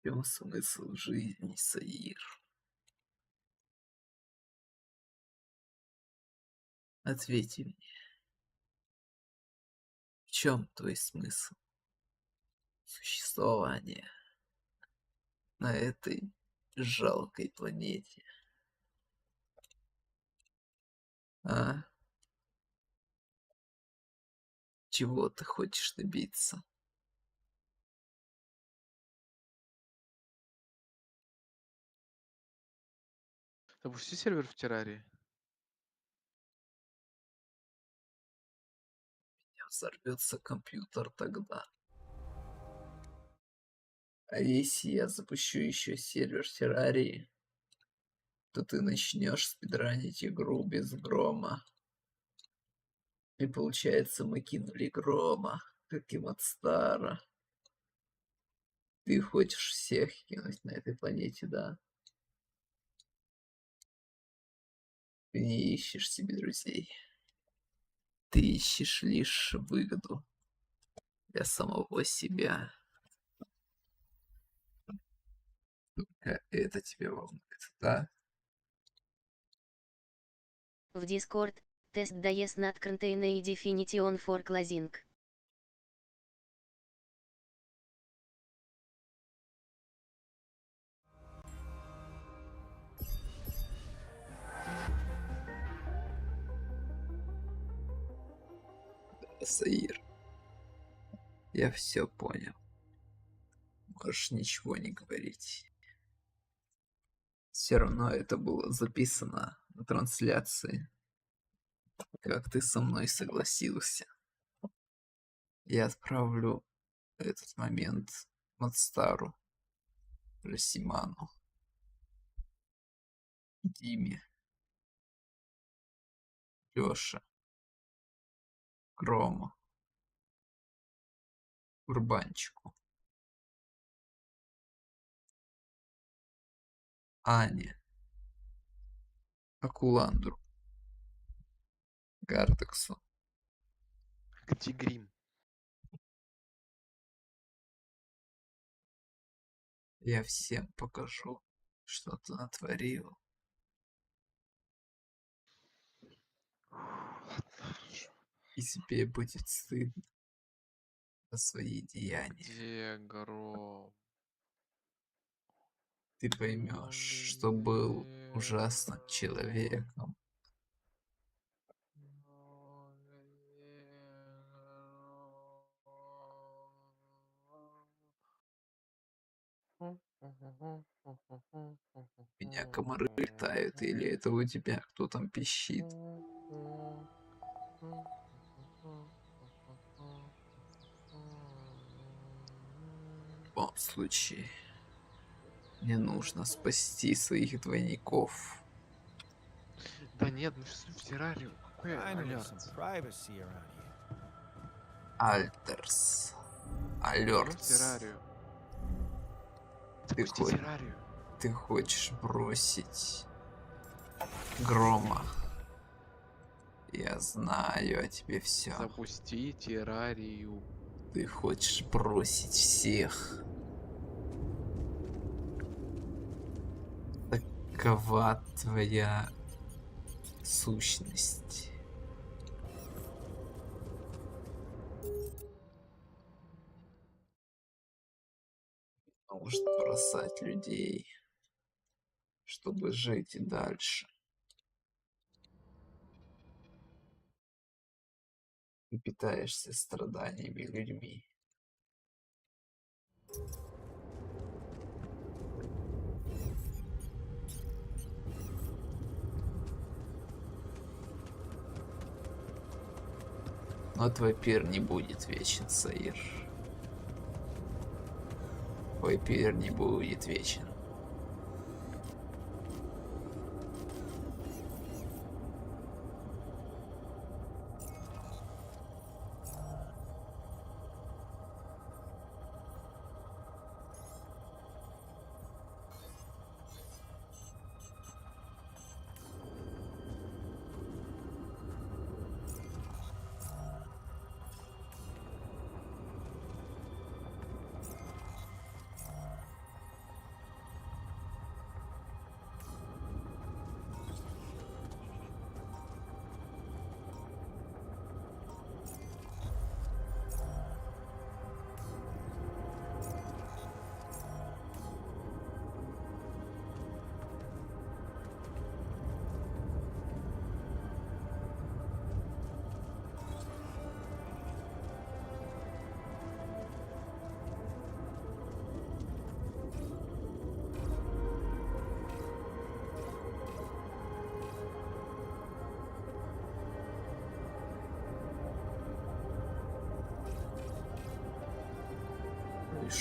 В чем смысл жизни, Саир? Ответь мне, в чем твой смысл существования на этой жалкой планете? А? Чего ты хочешь добиться? Запусти сервер в террарии. Взорвется компьютер тогда. А если я запущу еще сервер террарии, то ты начнешь спидранить игру без грома. И получается, мы кинули грома, как и Мадстара. Ты хочешь всех кинуть на этой планете, да? Ты не ищешь себе друзей. Ты ищешь лишь выгоду для самого себя. Только это тебя волнует, да? В Discord, тест даес над контейна и definition for closing. Саир, я все понял. Можешь ничего не говорить. Все равно это было записано на трансляции. Как ты со мной согласился. Я отправлю этот момент Мадстару, Расиману, Диме, Лёше, Грому, Урбанчику, Ане, Акуландру, Гардексу. Где грим? Я всем покажу, что ты натворил. И тебе будет стыдно за свои деяния. Где гром? Ты поймешь, что был ужасным человеком. У меня комары летают, или это у тебя кто там пищит? В любом случае, мне нужно спасти своих двойников. Да нет, мы сейчас в террарию. Какой Finally, some алерт? privacy around here. Альтерс. Идем в Алертс. террарию. Ты, Запусти террарию. ты хочешь бросить Грома. Я знаю о тебе все. Запусти террарию. Ты хочешь бросить всех. Такова твоя сущность. Нужно бросать людей, чтобы жить и дальше. Ты питаешься страданиями людьми. Но твой пир не будет вечен, Саир. Твой пир не будет вечен.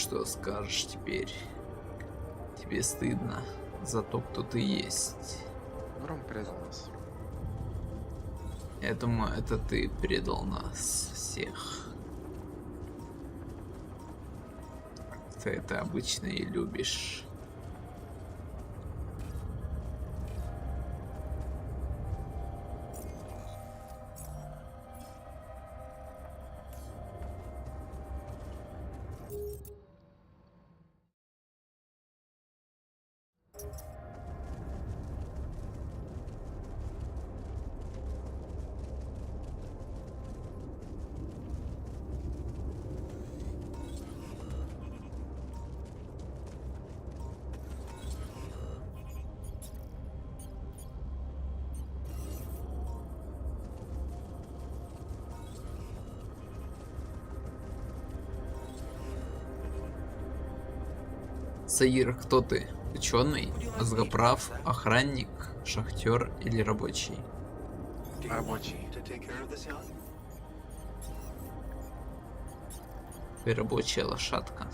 что скажешь теперь? Тебе стыдно за то, кто ты есть. Гром предал нас. Я думаю, это ты предал нас всех. Ты это обычно и любишь. Саир, кто ты? Ученый, мозгоправ, охранник, шахтер или рабочий? Рабочий. Ты рабочая лошадка.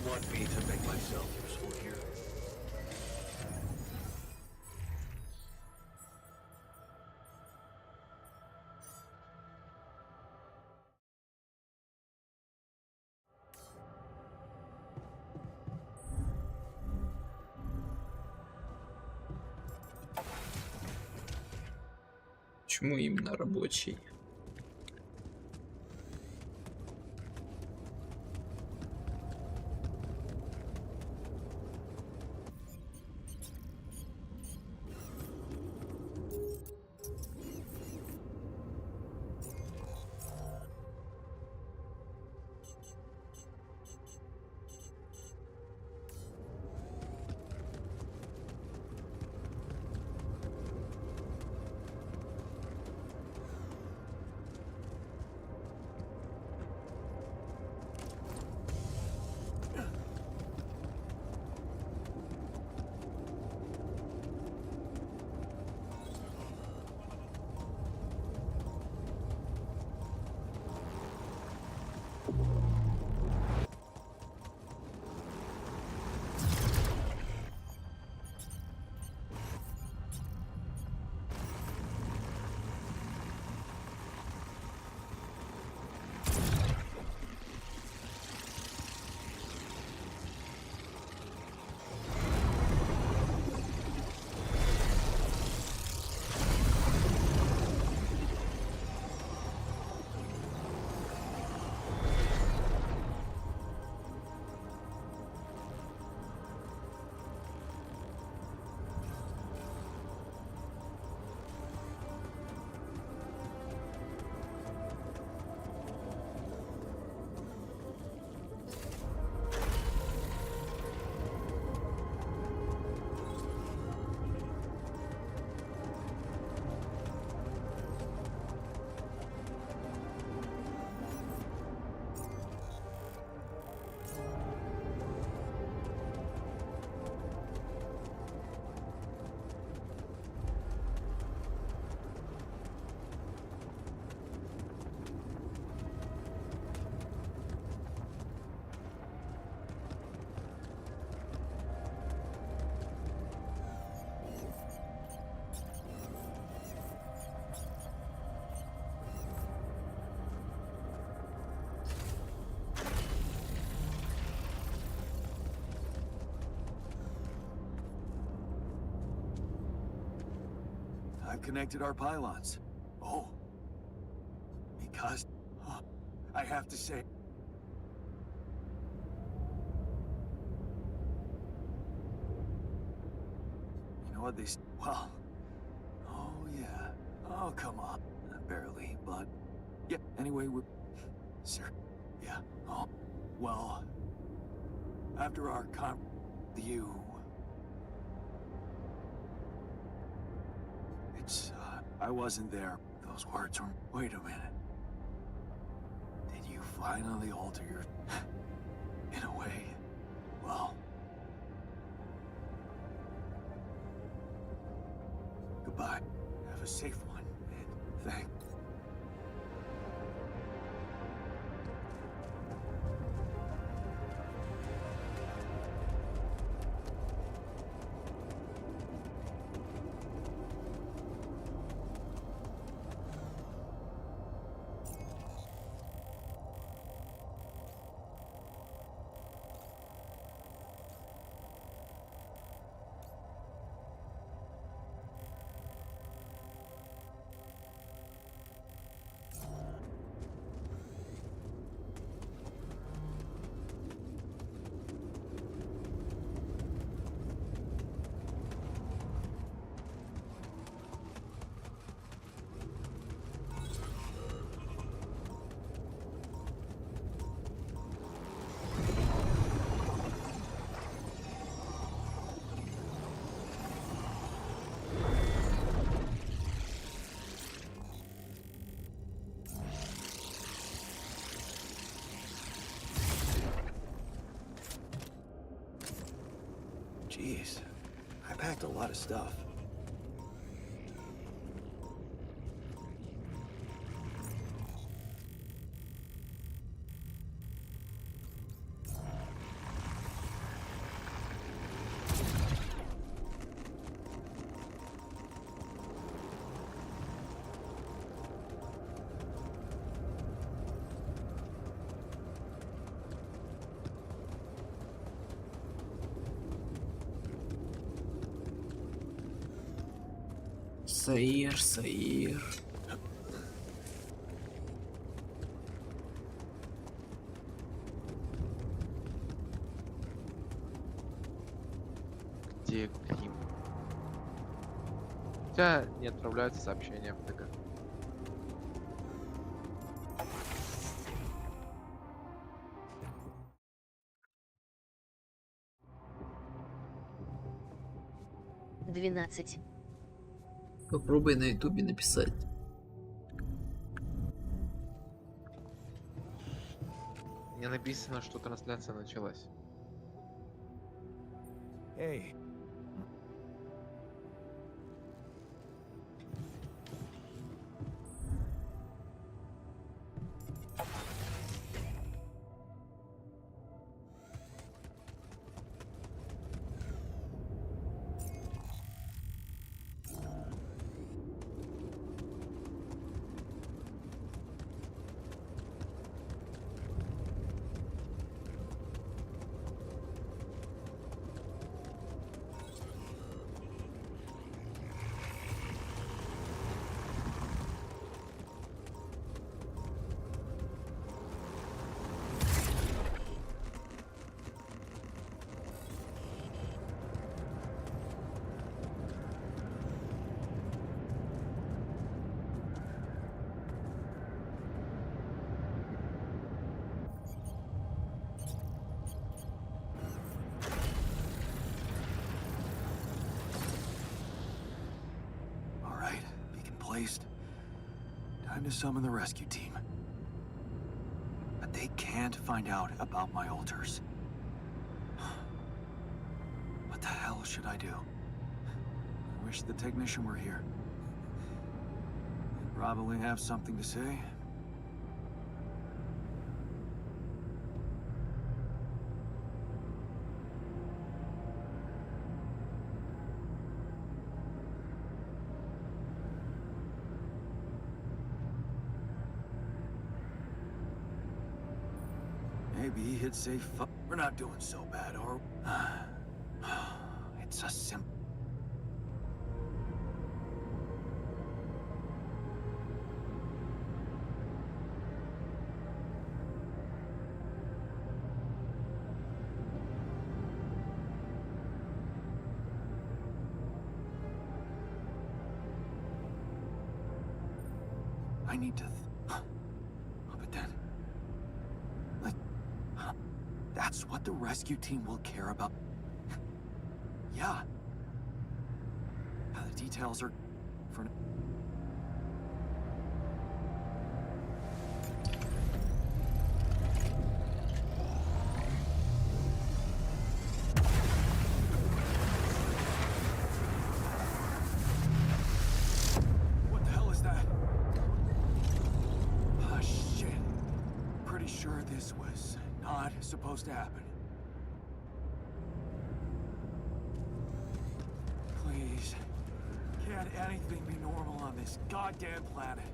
Want me to make myself useful here? Почему именно рабочий? I've connected our pylons. Oh. Because... I have to say... You know what they... Well... Oh, yeah. Oh, come on. Barely, but... Yeah, anyway, we're... Sir... Yeah, oh... Well... After our you... It's, I wasn't there. Those words were... Wait a minute. Did you finally alter your... In a way... Well... Goodbye. Have a safe one, and thank... Jeez, I packed a lot of stuff. Саир, Саир. Где Клим? Хотя не отправляются сообщения в ТГ. Двенадцать. Попробуй на ютубе написать. Мне написано, что трансляция началась. Hey. Placed. Time to summon the rescue team. But they can't find out about my altars. What the hell should I do? I wish the technician were here. He'd probably have something to say. Maybe he'd say, we're not doing so bad, or... It's a simple... I need to. But then, that's what the rescue team will care about. Yeah. The details are for. What the hell is that? Ah, shit. Pretty sure this was not supposed to happen. Please. Can't anything be normal on this goddamn planet?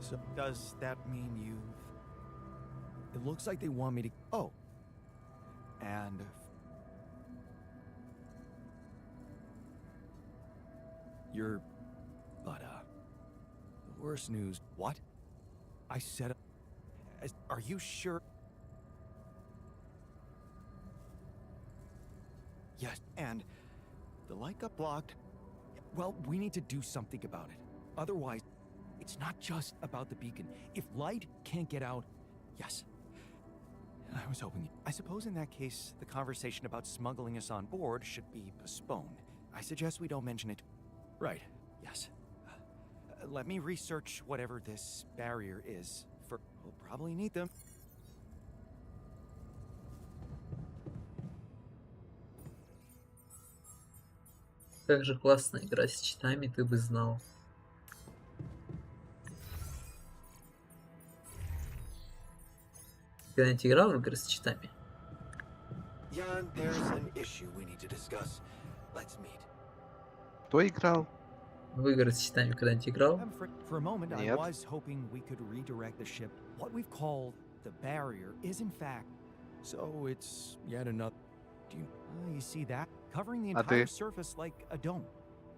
So does that mean you've... It looks like they want me to... Oh. And... You're... But, the worst news... What? I said... Are you sure? Yes, and... The light got blocked. Well, we need to do something about it. Otherwise... It's not just about the beacon. If light can't get out, yes. I was hoping... I suppose in that case, the conversation about smuggling us on board should be postponed. I suggest we don't mention it. Right, yes. Let me research whatever this barrier is. We'll probably need them. Как же классно играть с читами, ты бы знал. Ты когда-нибудь играл в игры с читами? Jan, there's an issue we need to discuss. Let's meet. Кто играл? В игры с читами когда-нибудь играл? For a moment, I Нет. was hoping we could redirect the ship. What we've called the barrier is in fact... So it's yet another... Do you... you see that? Covering the А entire ты? surface like a dome.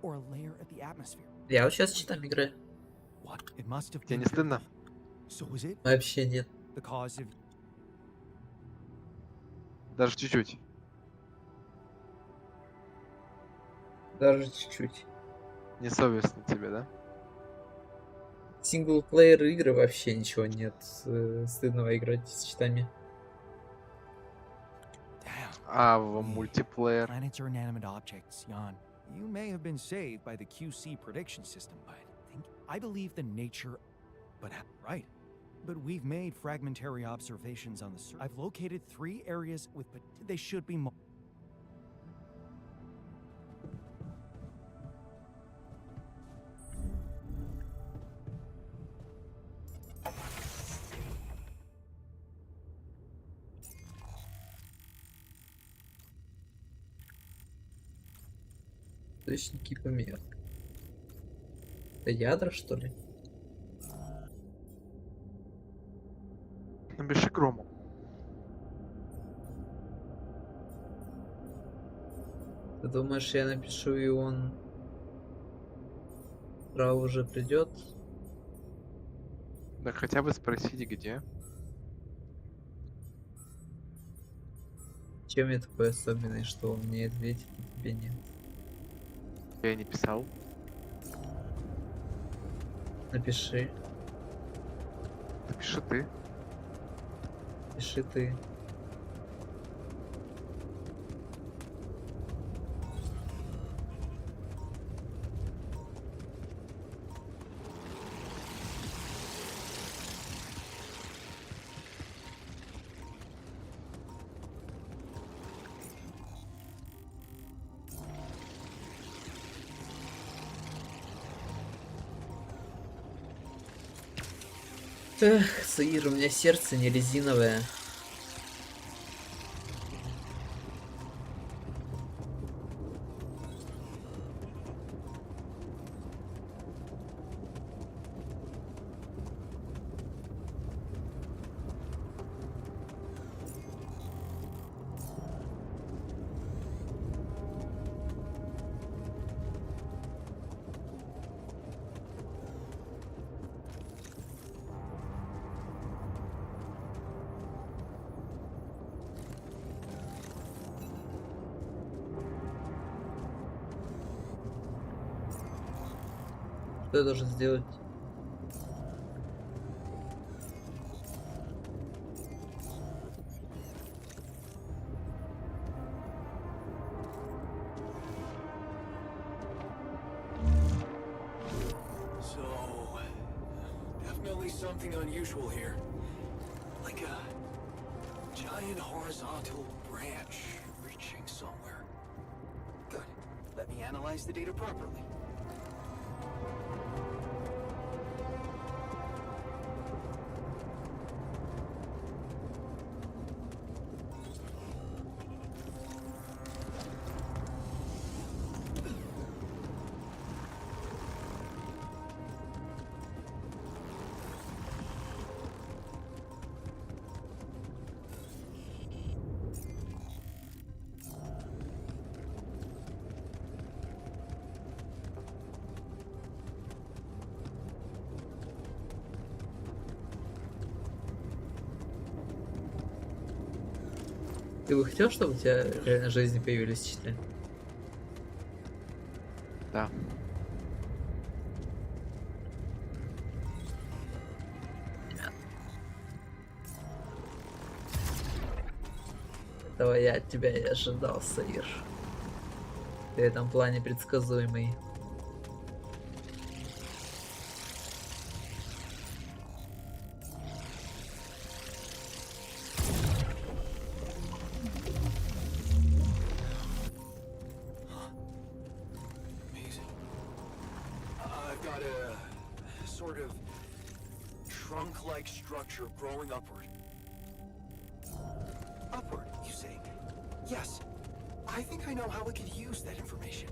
Or a layer of the atmosphere. Я вот сейчас с читами играю. What? It must have Тебе been... не стыдно? So was it Вообще нет. the cause of... Даже чуть-чуть. Даже чуть-чуть. Несовестно тебе, да? Синглплеер игры вообще ничего нет стыдного играть с читами. Damn. А в мультиплеер? Planets are inanimate objects, Jan. You may have been saved by the QC prediction system, but I believe the nature... But right. But we've made fragmentary observations on the surface. I've located 3 areas with... But they should be... Источники помех. Это ядра, что ли? Напиши Грому. Ты думаешь, я напишу, и он справа уже придет? Да хотя бы спросить, где. Чем я такой особенный, что он мне ответит, а тебе нет? Я не писал. Напиши. Напиши ты. Пиши ты. Эх, Саир, у меня сердце не резиновое. Что я должен сделать? So, definitely something unusual here. Like a giant horizontal branch reaching somewhere. Good. Let me analyze the data properly. Ты бы хотел, чтобы у тебя реально в жизни появились читы? Да. Этого я от тебя и ожидал, Саир. Ты в этом плане предсказуемый. Amazing. I've got a sort of trunk-like structure growing upward. Upward, you say? Yes. I think I know how we could use that information.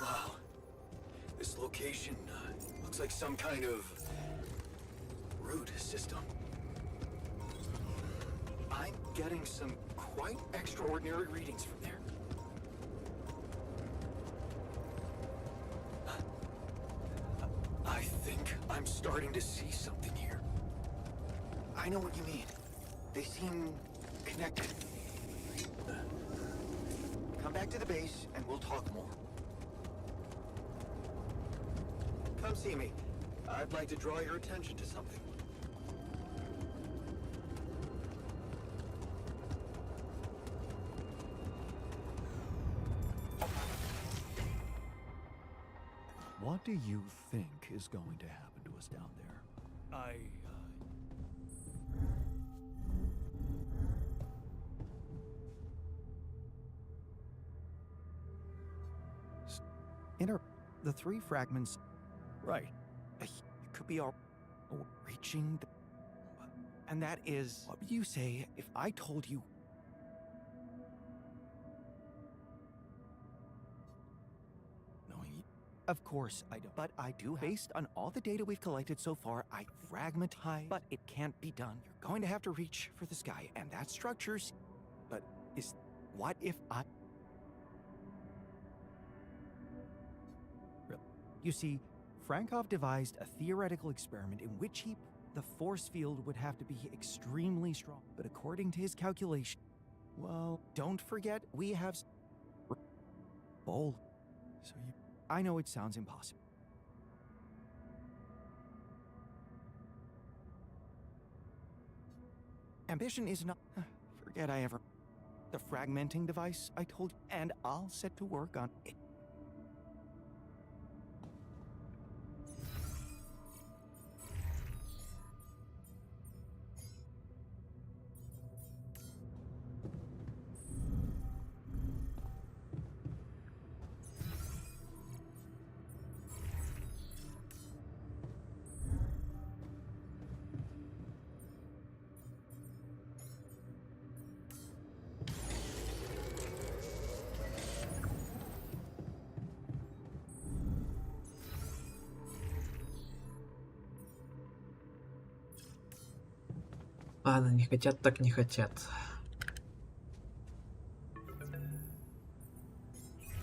Wow. This location looks like some kind of root system. I'm getting some quite extraordinary readings from there. I think I'm starting to see something here. I know what you mean. They seem connected. Come back to the base and we'll talk more. Come see me. I'd like to draw your attention to something. What do you think is going to happen to us down there? Inner, the three fragments. Right. It could be our reaching. And that is. What would you say if I told you? Of course I don't. But I do. Based on all the data we've collected so far, I fragmentize. But it can't be done. You're going to have to reach for the sky, and that structure's. But is. What if I. You see, Frankov devised a theoretical experiment in which he the force field would have to be extremely strong. But according to his calculation, well, don't forget we have bowl. So you, I know it sounds impossible. Ambition is not. Forget I ever. The fragmenting device I told you, and I'll set to work on it. Ладно, не хотят, так не хотят.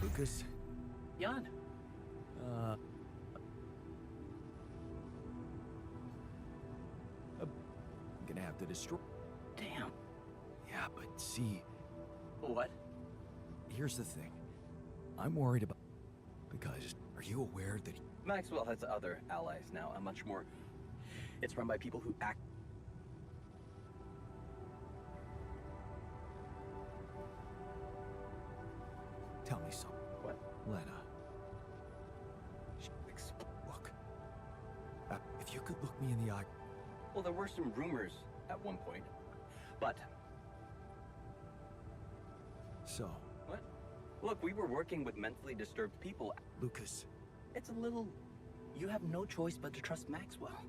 Lucas, Jan. I'm gonna have to destroy. Damn. Yeah, but see, What? here's the thing. I'm worried about because are you aware that Maxwell has other allies now, a much more... It's run by people who act... tell me something, What? Lena? Look, if you could look me in the eye. Well, there were some rumors at one point, but... So, What? Look, we were working with mentally disturbed people. Lucas, It's a little... You have no choice but to trust Maxwell.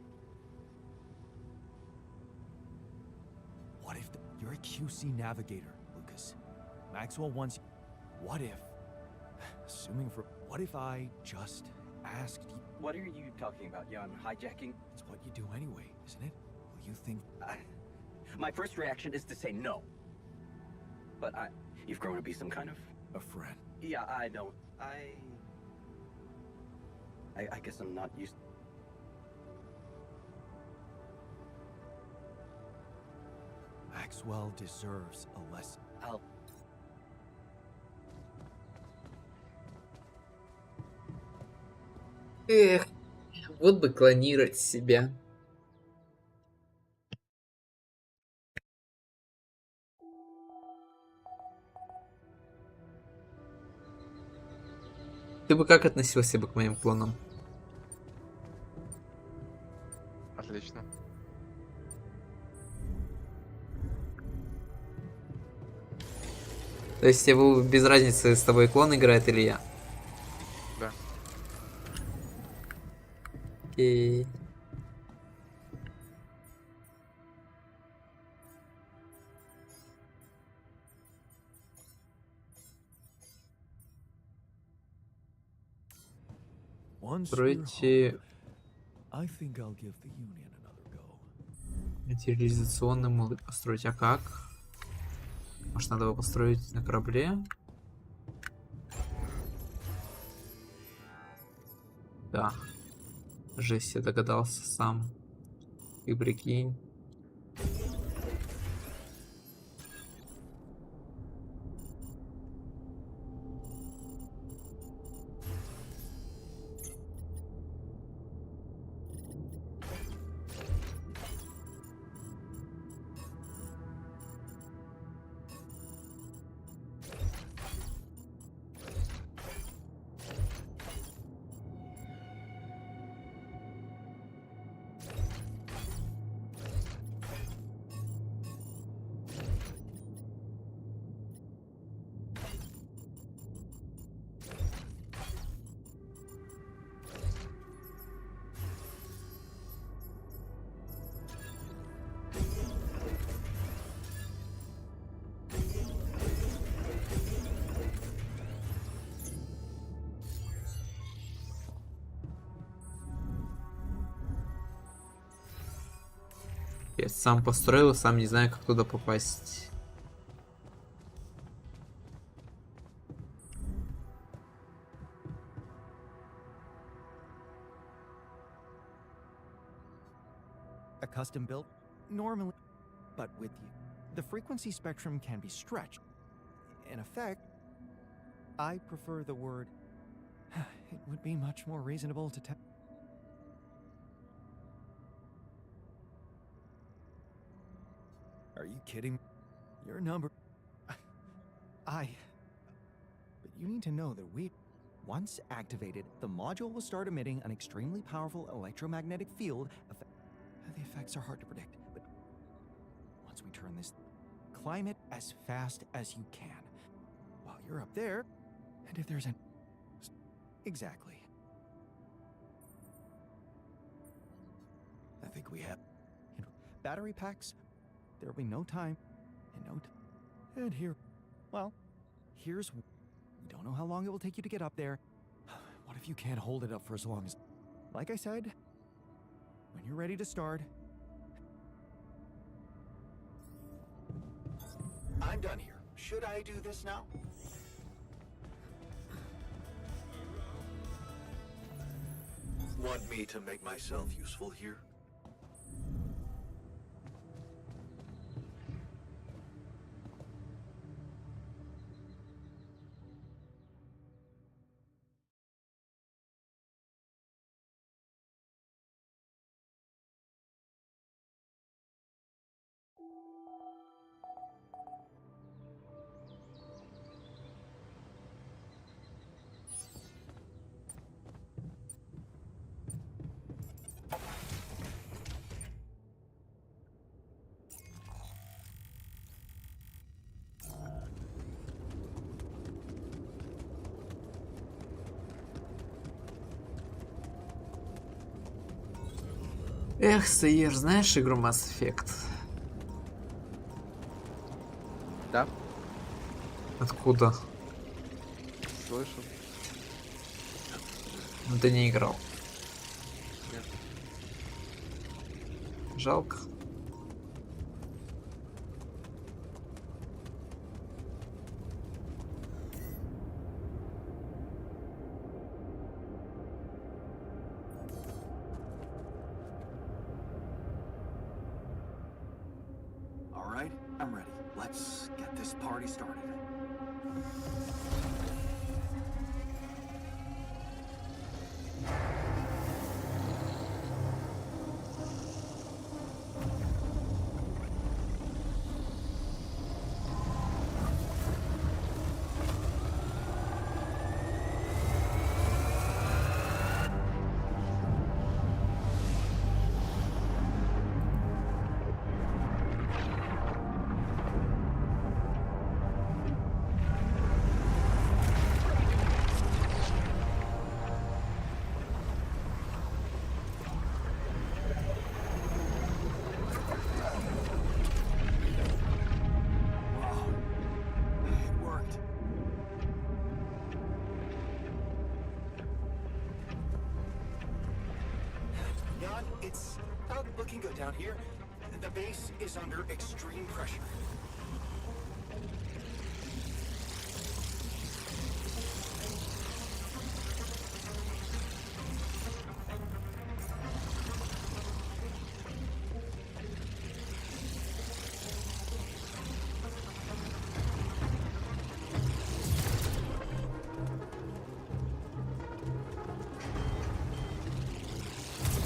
what if you're a QC navigator, Lucas? Maxwell wants. What if, what if I just asked you? What are you talking about, Jan? Hijacking? It's what you do anyway, isn't it? Will you think? My first reaction is to say no. But you've grown to be some kind of... A friend. Yeah, I don't... I guess I'm not used... Maxwell deserves a lesson. I'll... Эх, вот бы клонировать себя. Ты бы как относился бы к моим клонам? Отлично. То есть тебе было бы без разницы, с тобой клон играет или я? Да. Окей. Once Стройте we're home, I think I'll give the Union another go. материализационный модуль построить. А как? Может, надо его построить на корабле? Да. Жесть, я догадался сам. Ты прикинь. Я сам построил, сам не знаю, как туда попасть. A custom built normally, but with you, the frequency spectrum can be stretched. In effect, I prefer the word. It would be much more reasonable to tell. Are you kidding? Your number. But you need to know that once activated, the module will start emitting an extremely powerful electromagnetic field. The effects are hard to predict, but once we turn this, climb it as fast as you can. While you're up there, and if there's an... Exactly. I think we have... battery packs. There'll be no time, and and here... Well, here's... We don't know how long it will take you to get up there. What if you can't hold it up for as long as... Like I said, when you're ready to start... I'm done here. Should I do this now? Want me to make myself useful here? Эх, Саир, знаешь игру Mass Effect? Да, Откуда? слышал. Ну ты не играл. Нет. Жалко. All right, I'm ready. Let's get this party started. Wow, it worked. Jan, it's not looking good down here. The base is under extreme pressure.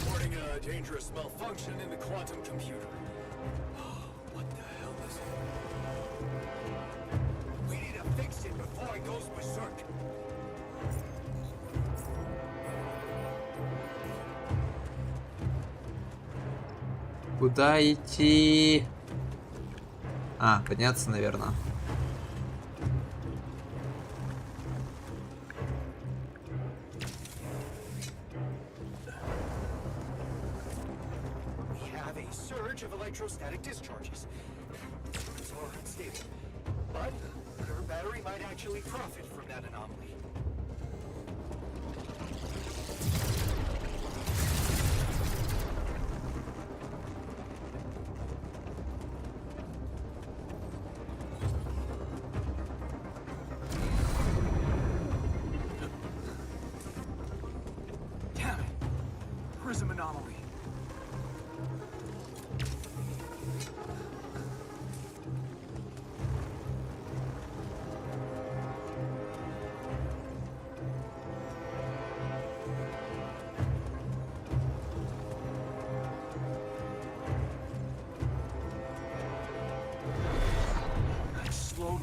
Reporting a dangerous malfunction in the quantum computer. What the hell is it? We need to fix it before it goes berserk. Куда идти? А, подняться, наверное. We have a surge of electrostatic discharges. It's more unstable. But your battery might actually profit from that anomaly. Damn it! Prism anomaly.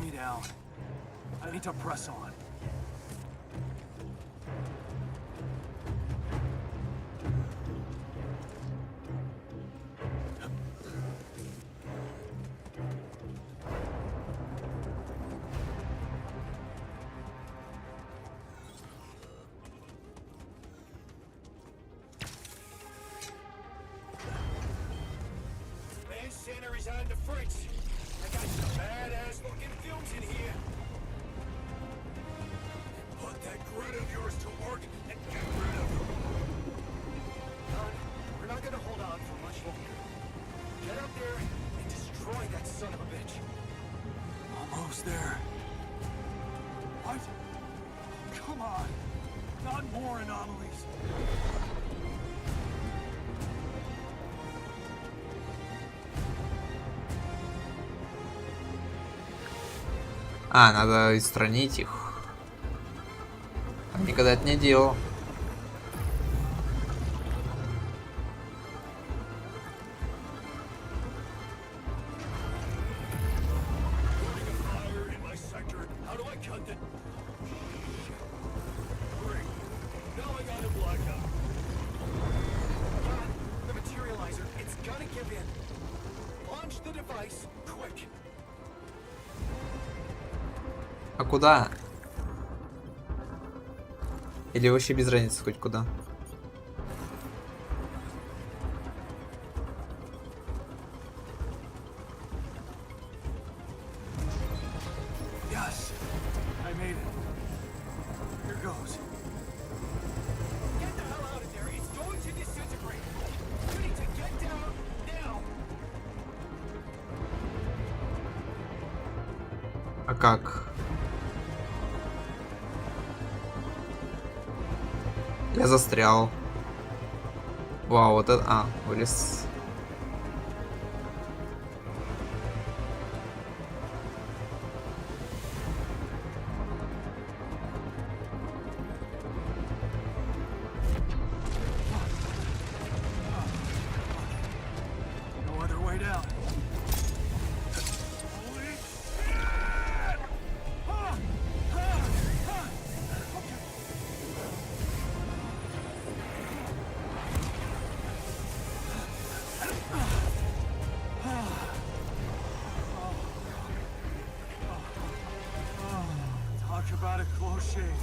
me down. I need to press on. Man center is on the fritz. I got some badass looking films in here. Put that grit of yours to work and get rid of them. Don, we're not gonna hold on for much longer. Get up there and destroy that son of a bitch. Almost there. What? Come on. Not more anomalies. А, надо устранить их. А никогда это не делал. Fire in my sector. How do I cut it? Great. Now I got him blocked out. Don, the materializer, it's gonna give in. Launch the device, quick. А куда? Или вообще без разницы хоть куда? Yes. I made it. Here goes. Get the hell out of there. It's going to disintegrate. You need to get down now. А как? Я застрял. Вау, вот это... А, вылез. No other way down. Holy shit! Talk about a close shave.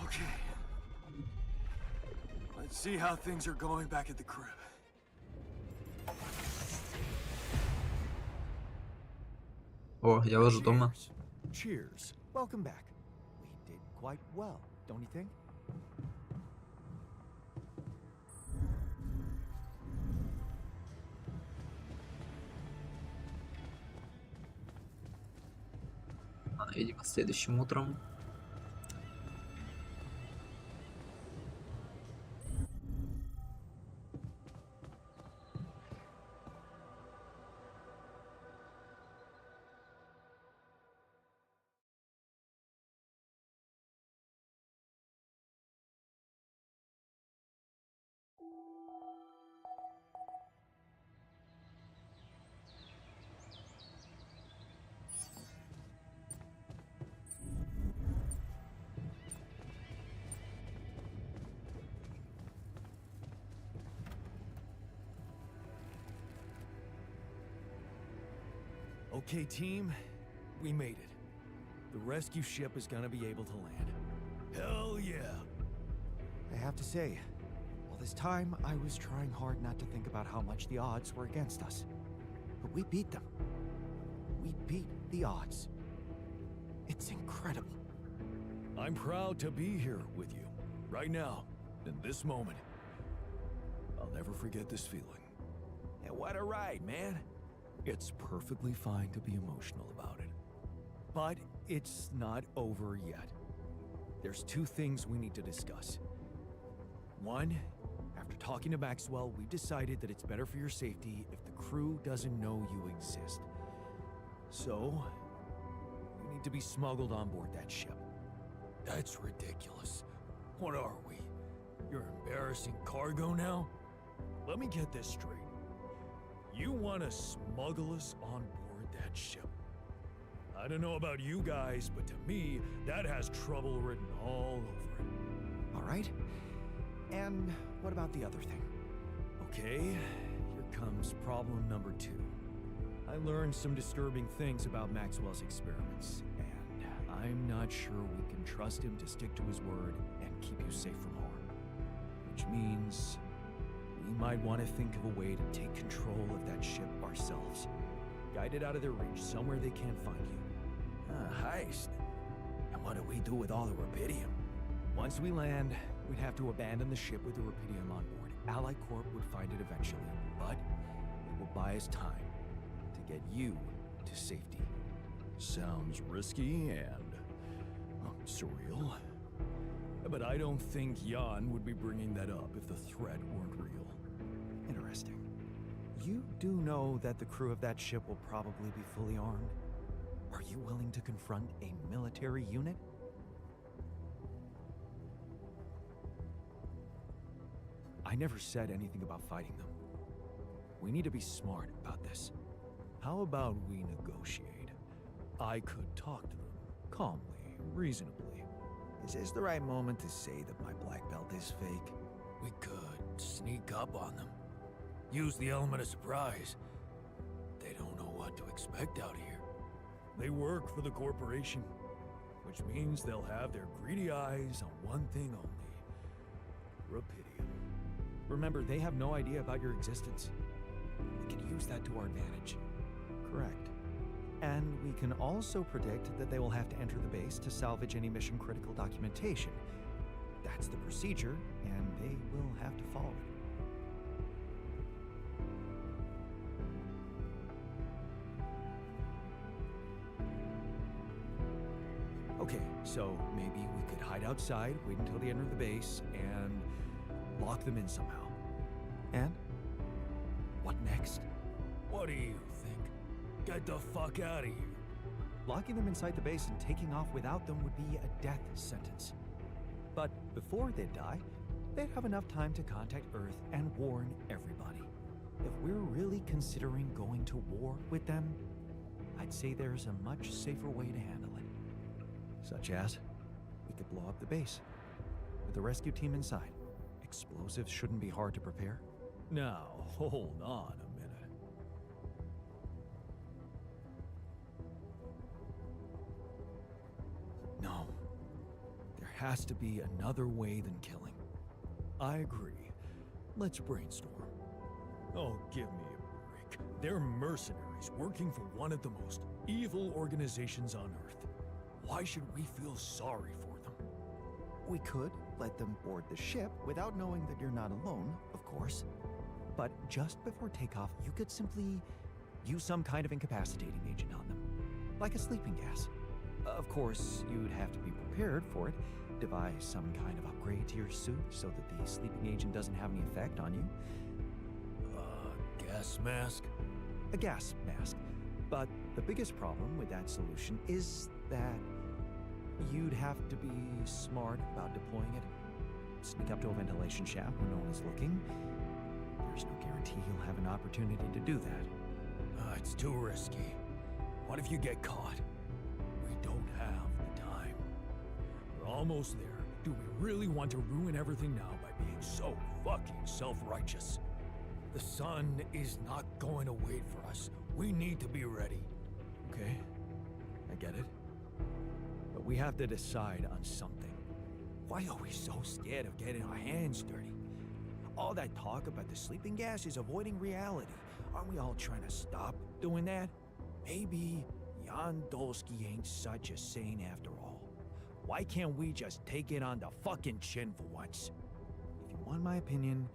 Okay. Let's see how things are going back at the crib. О, я уже дома. Cheers. Welcome back. We did quite well, don't you think? Видимо, следующим утром. Okay, team, we made it. The rescue ship is gonna be able to land. Hell yeah! I have to say, all this time I was trying hard not to think about how much the odds were against us. But we beat them. We beat the odds. It's incredible. I'm proud to be here with you, right now, in this moment. I'll never forget this feeling. And what a ride, man! It's perfectly fine to be emotional about it. But it's not over yet. There's two things we need to discuss. One, after talking to Maxwell, we decided that it's better for your safety if the crew doesn't know you exist. So, you need to be smuggled on board that ship. That's ridiculous. What are we? You're embarrassing cargo now? Let me get this straight. You want to smuggle us on board that ship? I don't know about you guys, but to me, that has trouble written all over it. All right. And what about the other thing? Okay, here comes problem number 2. I learned some disturbing things about Maxwell's experiments, and I'm not sure we can trust him to stick to his word and keep you safe from harm. Which means we might want to think of a way to take control of that ship ourselves. Guide it out of their reach, somewhere they can't find you. Heist. And what do we do with all the rubidium? Once we land, we'd have to abandon the ship with the rubidium on board. Ally Corp would find it eventually, but it will buy us time to get you to safety. Sounds risky and surreal. But I don't think Jan would be bringing that up if the threat weren't real. Interesting. You do know that the crew of that ship will probably be fully armed? Are you willing to confront a military unit? I never said anything about fighting them. We need to be smart about this. How about we negotiate? I could talk to them, calmly, reasonably. Is this the right moment to say that my black belt is fake? We could sneak up on them. Use the element of surprise. They don't know what to expect out here. They work for the corporation, which means they'll have their greedy eyes on one thing only. Rubidium. Remember, they have no idea about your existence. We can use that to our advantage. Correct. And we can also predict that they will have to enter the base to salvage any mission-critical documentation. That's the procedure, and they will have to follow it. Okay, so maybe we could hide outside, wait until they enter the base, and lock them in somehow. And? What next? What do you think? Get the fuck out of here. Locking them inside the base and taking off without them would be a death sentence. But before they'd die, they'd have enough time to contact Earth and warn everybody. If we're really considering going to war with them, I'd say there's a much safer way to handle it. Such as, we could blow up the base with the rescue team inside. Explosives shouldn't be hard to prepare. Now, hold on a minute. No. There has to be another way than killing. I agree. Let's brainstorm. Oh, give me a break. They're mercenaries working for one of the most evil organizations on Earth. Why should we feel sorry for them? We could let them board the ship without knowing that you're not alone, of course. But just before takeoff, you could simply use some kind of incapacitating agent on them, like a sleeping gas. Of course, you'd have to be prepared for it. Devise some kind of upgrade to your suit so that the sleeping agent doesn't have any effect on you. Gas mask? A gas mask. But the biggest problem with that solution is that you'd have to be smart about deploying it. Sneak up to a ventilation shaft when no one is looking. There's no guarantee you'll have an opportunity to do that. It's too risky. What if you get caught? We don't have the time. We're almost there. Do we really want to ruin everything now by being so fucking self-righteous? The sun is not going to wait for us. We need to be ready. Okay, I get it. But we have to decide on something. Why are we so scared of getting our hands dirty? All that talk about the sleeping gas is avoiding reality. Aren't we all trying to stop doing that? Maybe Jan Dolsky ain't such a saint after all. Why can't we just take it on the fucking chin for once? If you want my opinion,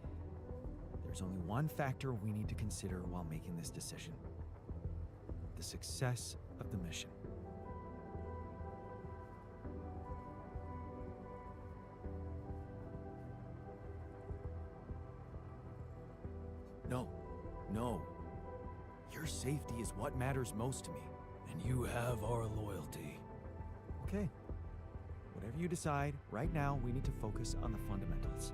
there's only one factor we need to consider while making this decision. The success of the mission. No. Your safety is what matters most to me. And you have our loyalty. Okay. Whatever you decide, right now we need to focus on the fundamentals.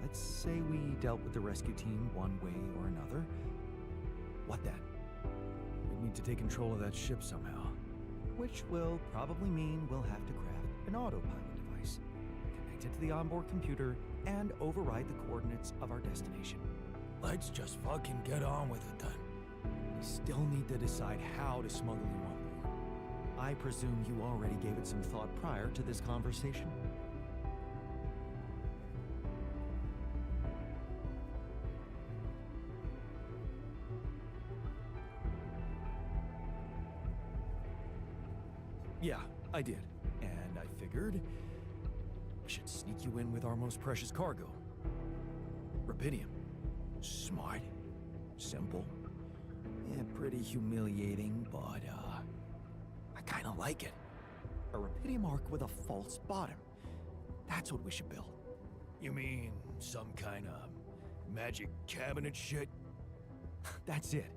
Let's say we dealt with the rescue team one way or another. What then? We need to take control of that ship somehow. Which will probably mean we'll have to craft an autopilot device, connect it to the onboard computer, and override the coordinates of our destination. Let's just fucking get on with it then. We still need to decide how to smuggle you on board. I presume you already gave it some thought prior to this conversation? Yeah, I did. And I figured we should sneak you in with our most precious cargo. Rubidium. Smart. Simple. Yeah, pretty humiliating, but, I kinda like it. A Rubidium arc with a false bottom. That's what we should build. You mean some kind of magic cabinet shit? That's it.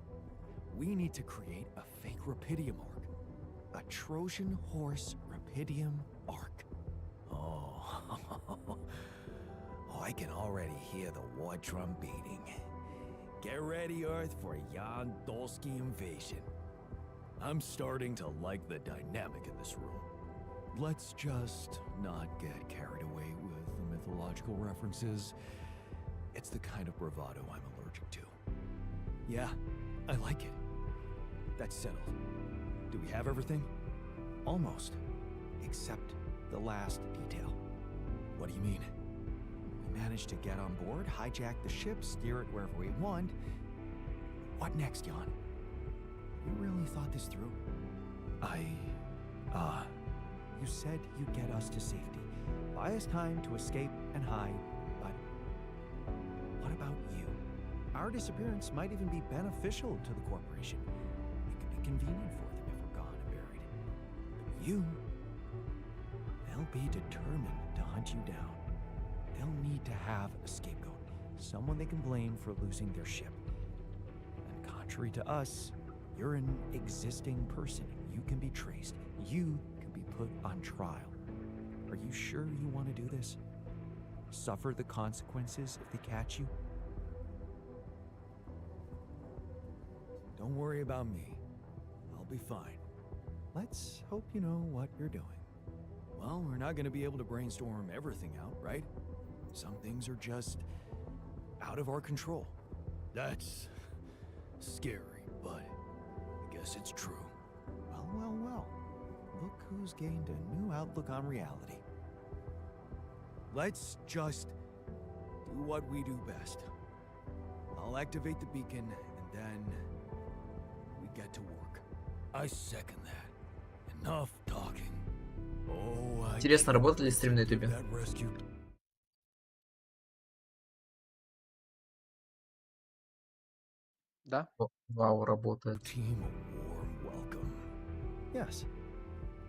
We need to create a fake Rubidium arc. A Trojan horse Rubidium arc. Oh, oh, I can already hear the war drum beating. Get ready, Earth, for a Jan Dolsky invasion. I'm starting to like the dynamic in this room. Let's just not get carried away with the mythological references. It's the kind of bravado I'm allergic to. Yeah, I like it. That's settled. Do we have everything? Almost. Except the last detail. What do you mean? We managed to get on board, hijack the ship, steer it wherever we want. What next, Jan? You really thought this through? You said you'd get us to safety. Buy us time to escape and hide, but what about you? Our disappearance might even be beneficial to the corporation. It could be convenient for them if we're gone and buried. But you, they'll be determined to hunt you down. They'll need to have a scapegoat, someone they can blame for losing their ship. And contrary to us, you're an existing person. You can be traced. You can be put on trial. Are you sure you want to do this? Suffer the consequences if they catch you? Don't worry about me. I'll be fine. Let's hope you know what you're doing. Well, we're not going to be able to brainstorm everything out, right? Some things are just out of our control. That's scary, but I guess it's true. Well, well, well. Look who's gained a new outlook on reality. Let's just do what we do best. I'll activate the beacon, and then we get to work. I second that. Enough talking. Oh, I Интересно, работает ли стрим на ютубе? that rescue. Да? Вау, работает. Team a warm welcome. Yes.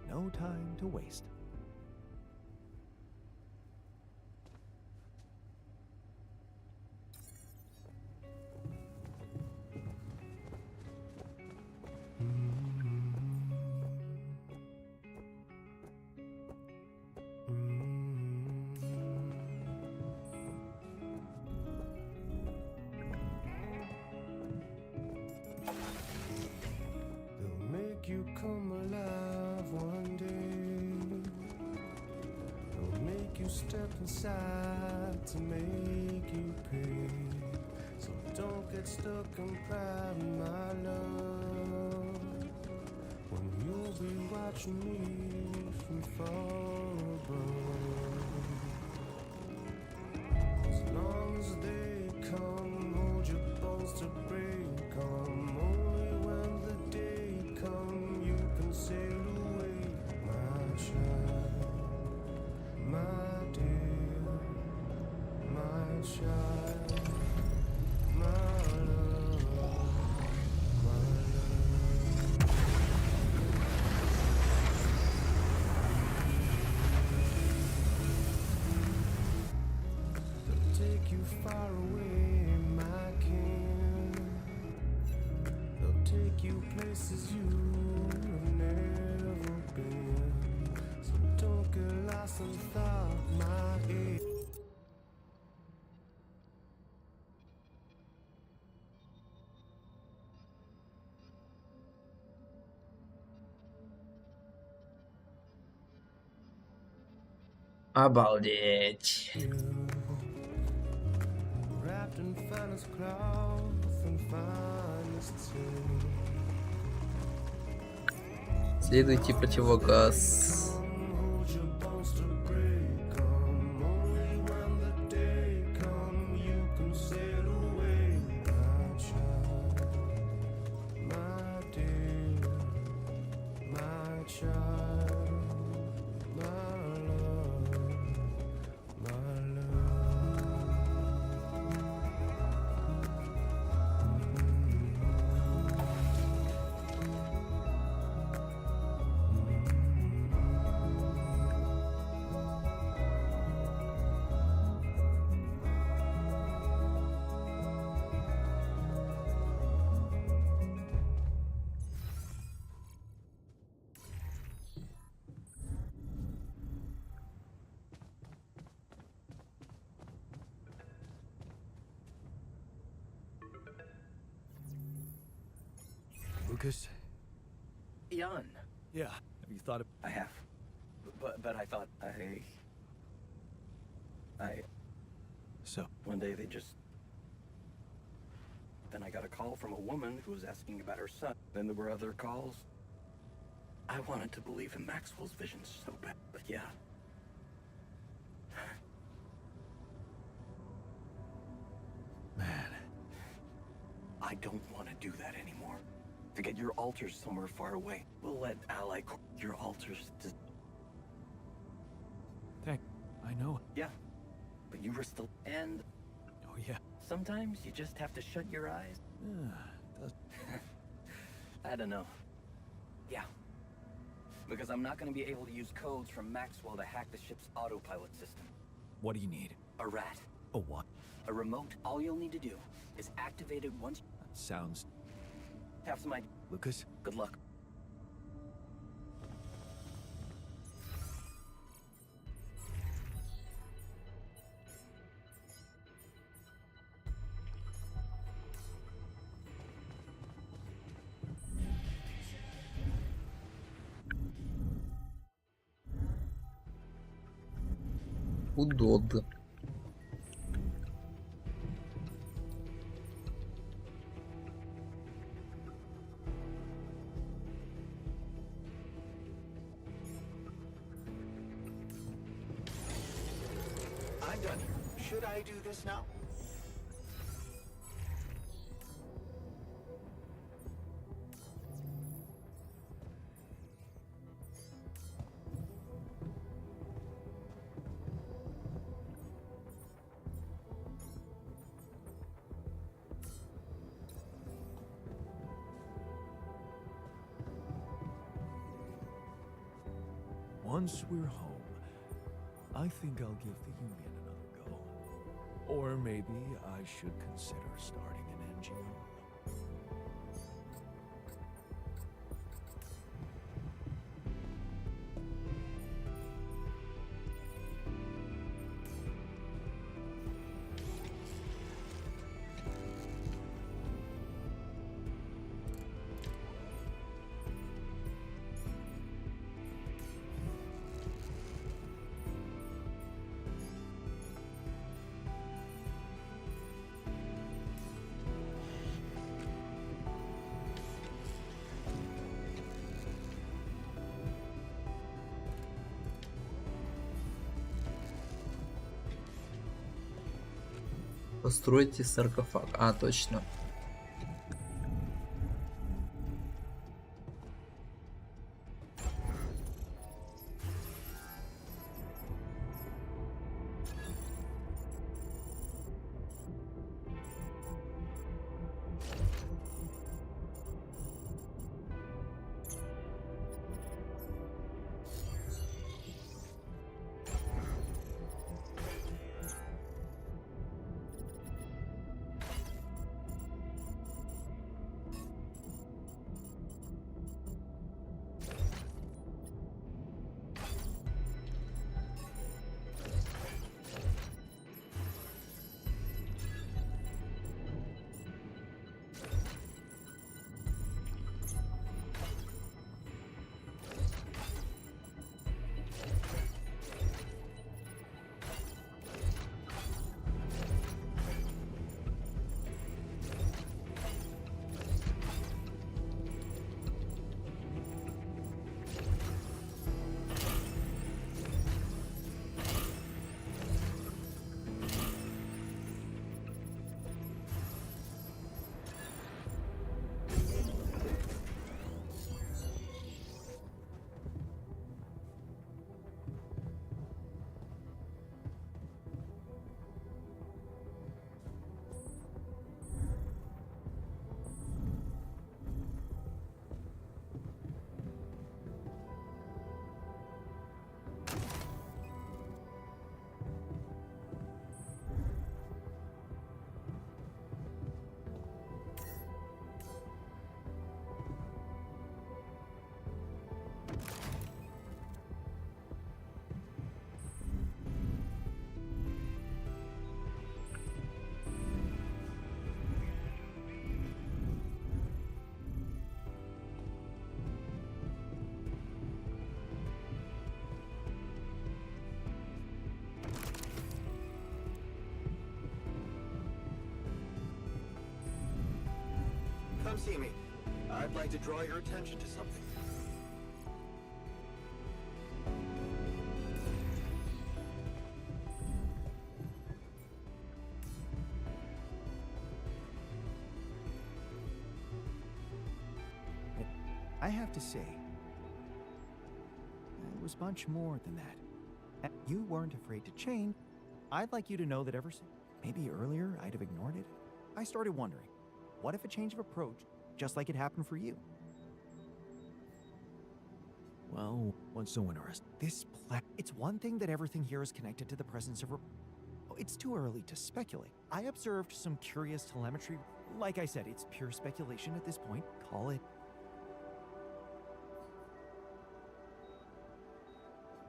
No time to waste. They'll make you come alive one day. They'll make you step inside to make you pay. So don't get stuck in pride, my love. When you'll be watching me from far above. As long as they come, hold your bones to break 'em. Only when the day come, you can sail away, my child, my dear, my child, my love, my love. They'll take you far away, my king. They'll take you places you've never been. So don't get lost in thought, my dear. Обалдеть. wrapped in finest cloth and finest silk. Следуйте противогаз. Hold your bones to break 'em. Only when the day come you can sail away, my child, my dear, my child, my love, my love. Lucas? Jan, Yeah. Have you thought of... I have. But I thought So, one day they just... Then I got a call from a woman who was asking about her son. Then there were other calls. I wanted to believe in Maxwell's visions so bad, but yeah. man, I don't want to do that anymore. To get your altars somewhere far away. We'll let Ally your altars to... I know. Yeah. But you were still... And Oh, yeah. sometimes you just have to shut your eyes. Does... I don't know. Yeah. Because I'm not going to be able to use codes from Maxwell to hack the ship's autopilot system. What do you need? A rat. A what? A remote. All you'll need to do is activate it once. That sounds... Have some idea. Lucas? Good luck. Удод. I'm done here. Should I do this now? Once we're home, I think I'll give the Union another go. Or maybe I should consider starting an NGO. Постройте саркофаг. А, точно. see me. I'd like to draw your attention to something. I have to say, it was much more than that. And you weren't afraid to change. I'd like you to know that ever since, maybe earlier, I'd have ignored it. I started wondering, what if a change of approach, just like it happened for you? Well, what's so interesting? This it's one thing that everything here is connected to the presence of. It's too early to speculate. I observed some curious telemetry. Like I said, it's pure speculation at this point. Call it.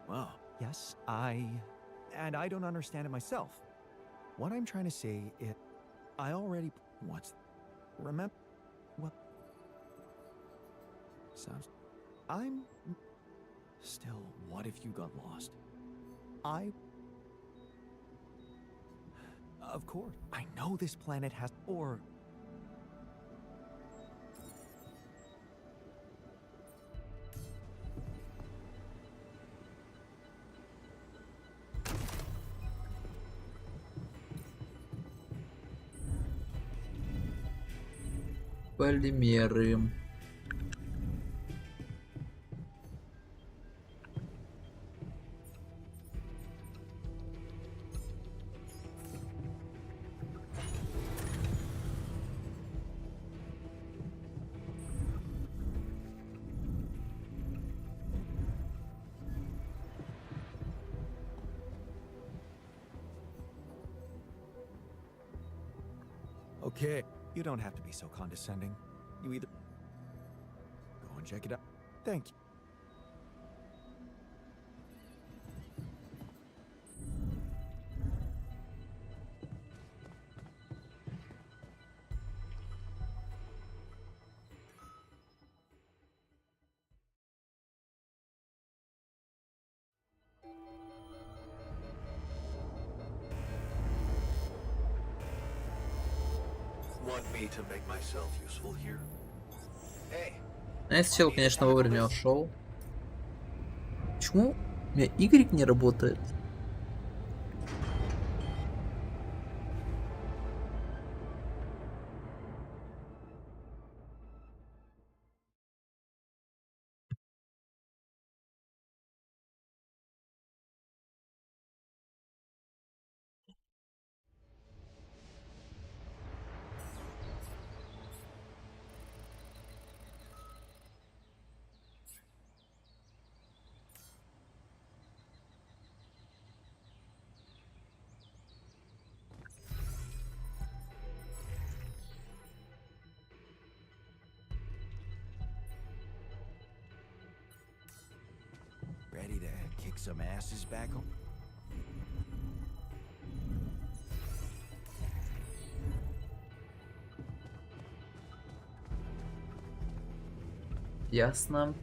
Wow. Yes, and I don't understand it myself. What I'm trying to say is, I already. What's. Remember. Well. Sounds. I'm. Still, what if you got lost? Of course. I know this planet has. Or. Полимеры. Okay, you don't have to be so condescending. You either go and check it out. Thank you. Want me to make myself useful here? Hey, А если чел, конечно, вовремя ушел. Почему у меня Y не работает? Ready to kick some asses back home? Ясно.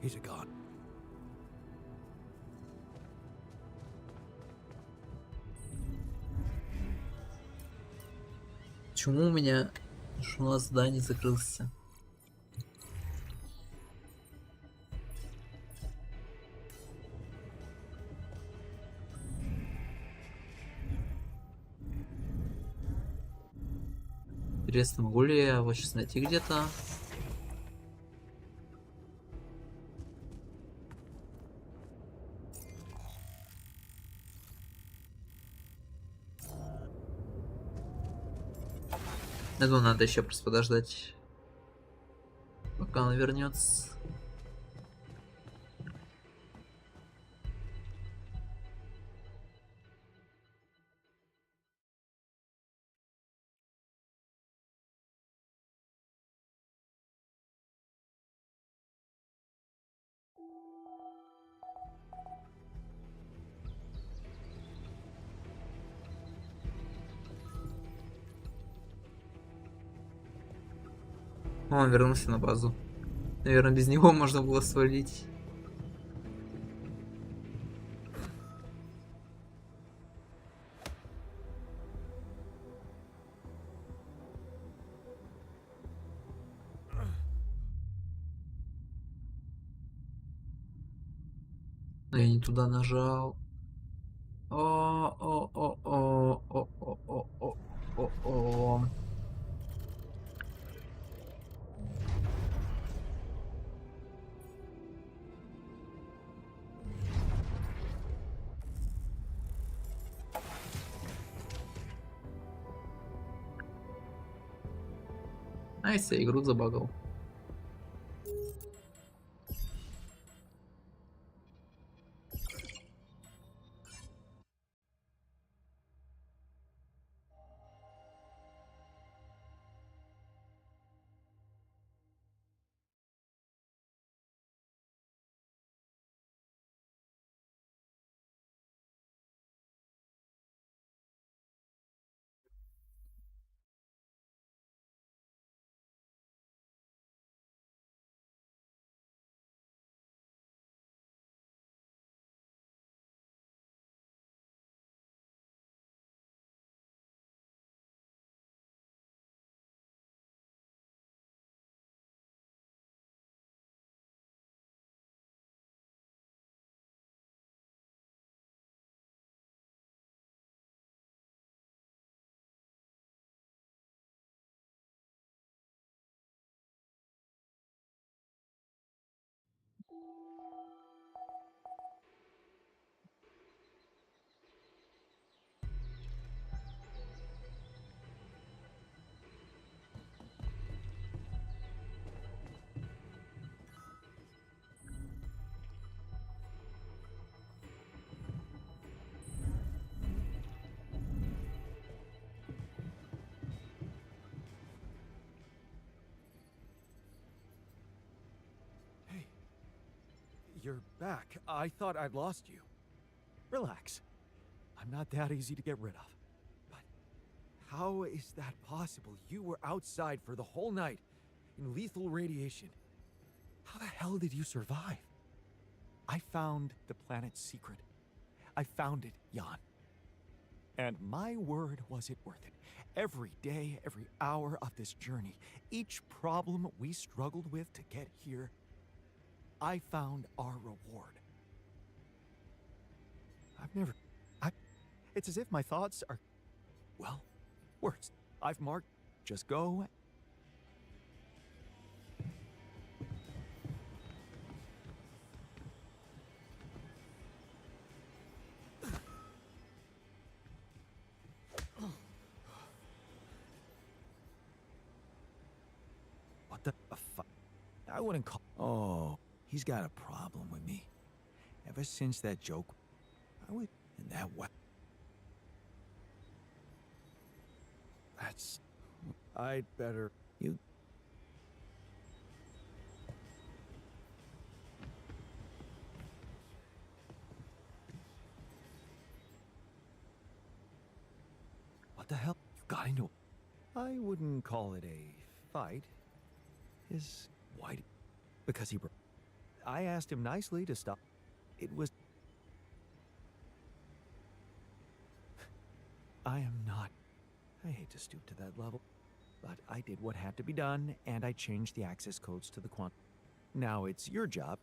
He's a god. Почему у меня... Что у нас здание закрылся? Интересно, могу ли я его сейчас найти где-то? Я думаю, надо еще просто подождать, пока он вернется. Он вернулся на базу. Наверное, без него можно было свалить. Но я не туда нажал. О. Найс, я игру забагал. Hey, you're back. I thought I'd lost you. Relax. I'm not that easy to get rid of. But how is that possible? You were outside for the whole night in lethal radiation. How the hell did you survive? I found the planet's secret. I found it, Jan. And my word, was it worth it. Every day, every hour of this journey, each problem we struggled with to get here, I found our reward. It's as if my thoughts are, well, words. I've marked, just go. What the fuck? I wouldn't call. Oh, he's got a problem with me. Ever since that joke, I would, in that way. That's. I'd better. You. What the hell? You got into. I wouldn't call it a fight. Why? Because he. I asked him nicely to stop. It was. I am not. I hate to stoop to that level. But I did what had to be done, and I changed the access codes to the quant. Now it's your job.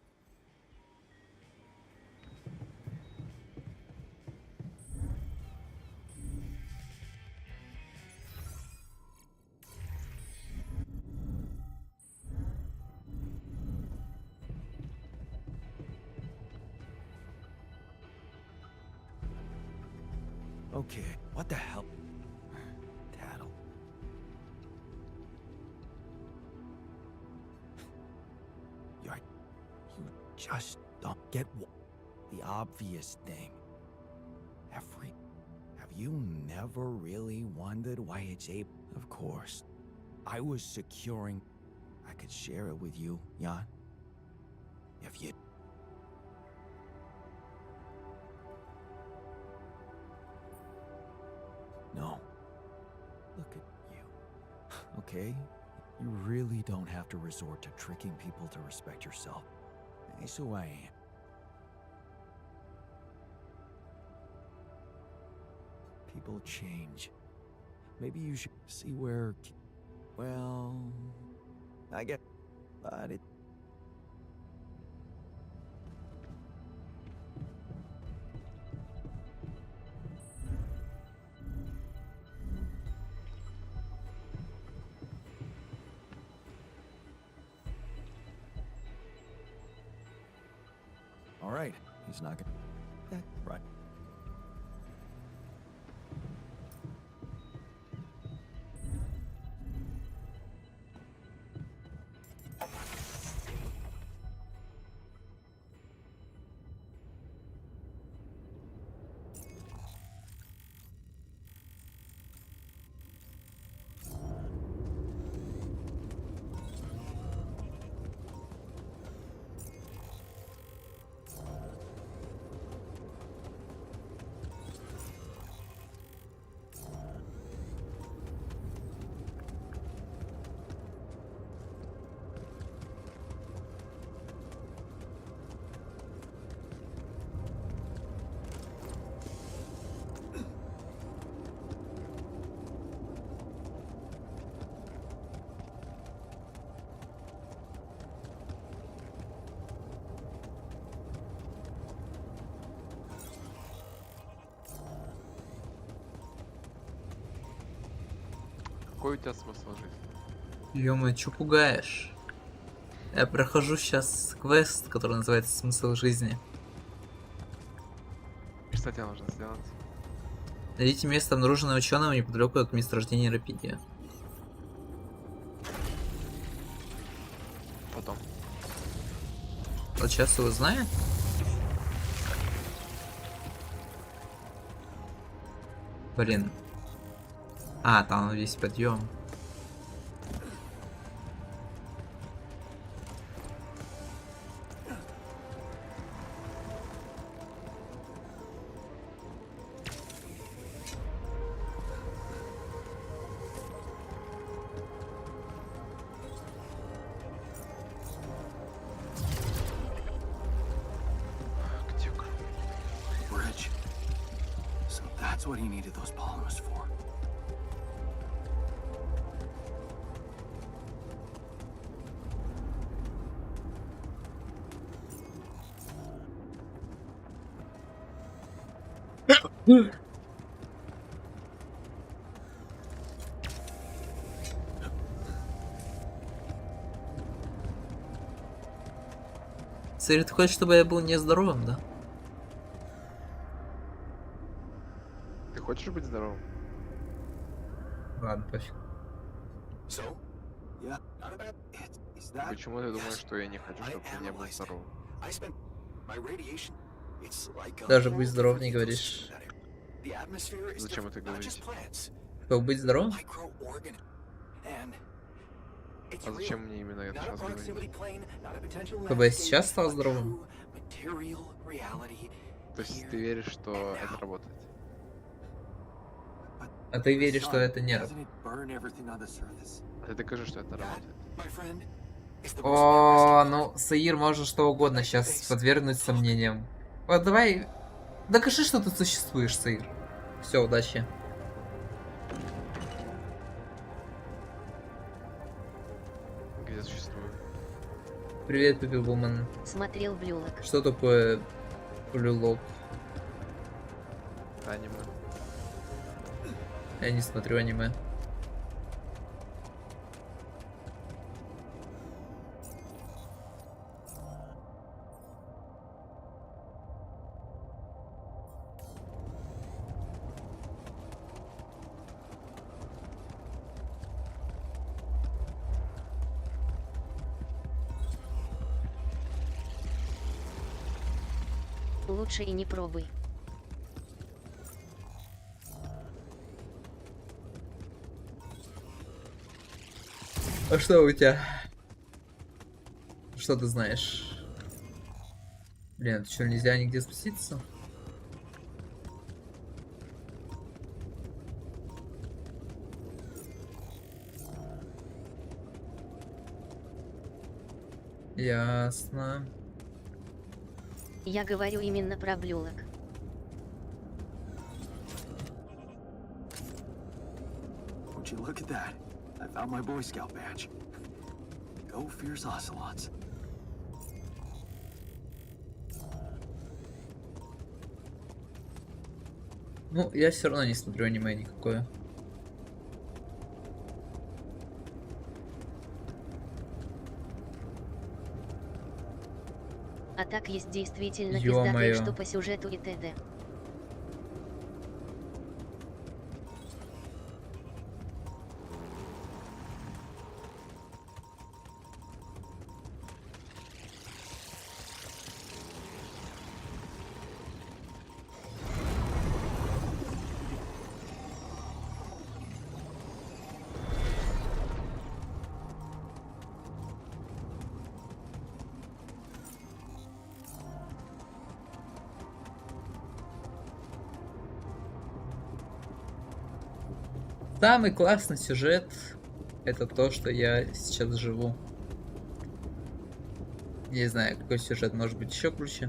Okay, what the hell? Tattle. You just don't get the obvious thing. Have you never really wondered why it's able? Of course. I was securing. I could share it with you, Jan. If you. No. Look at you. Okay? You really don't have to resort to tricking people to respect yourself. It's who I am. People change. Maybe you should see where... Well... I get... But it... All right, he's not gonna... That right. Какой у тебя смысл жизни? Ё-моё, чё пугаешь? Я прохожу сейчас квест, который называется «Смысл жизни». И что тебе нужно сделать? Найдите место, обнаруженное ученым неподалеку от месторождения Рапидия. Потом. Вот сейчас его знает? Блин. А, там весь подъем. Где кровь? Bridge. So that's what he needed those polymers for. Сири, ты хочешь, чтобы я был нездоровым, да? Ты хочешь быть здоровым? Ладно, пофиг. So, yeah, not a bad. Is that? Почему ты думаешь, Yes. что я не хочу, I чтобы ты не был analyzed it. здоровым? I spent my radiation. It's like a Даже whole будь здоров, different не ecosystem говоришь. in that area. The atmosphere is Зачем это different, not just говорить? plants, Чтобы быть здоровым? microorganisms. And it's А real. зачем мне именно это Not a сейчас говорить? proximity plane, not a potential Чтобы я landscape, сейчас стал but здоровым? true material reality То есть here ты веришь, что and это now. работает? А ты веришь, что это не Doesn't it burn everything on the surface? А ты докажи, что это That, работает. my friend, is the most О, interesting ну, Саир может что угодно сейчас подвергнуть сомнениям. Вот давай, докажи, что ты существуешь, Саир. Все, удачи. Где существует? Привет, Пиппи-вумен. Смотрел блюлок. Что такое блюлок? Аниме. Я не смотрю аниме. Лучше и не пробуй. А что у тебя? Что ты знаешь? Блин, это что, нельзя нигде спуститься? Ясно. Я говорю именно про блюлок. Would you look at that? I found my Boy Scout badge. Go fierce ocelots. Ну, я все равно не смотрю аниме никакое. А так есть действительно Ё-моё. пиздатые, что по сюжету и т.д. Самый классный сюжет — это то, что я сейчас живу. Не знаю, какой сюжет может быть еще круче.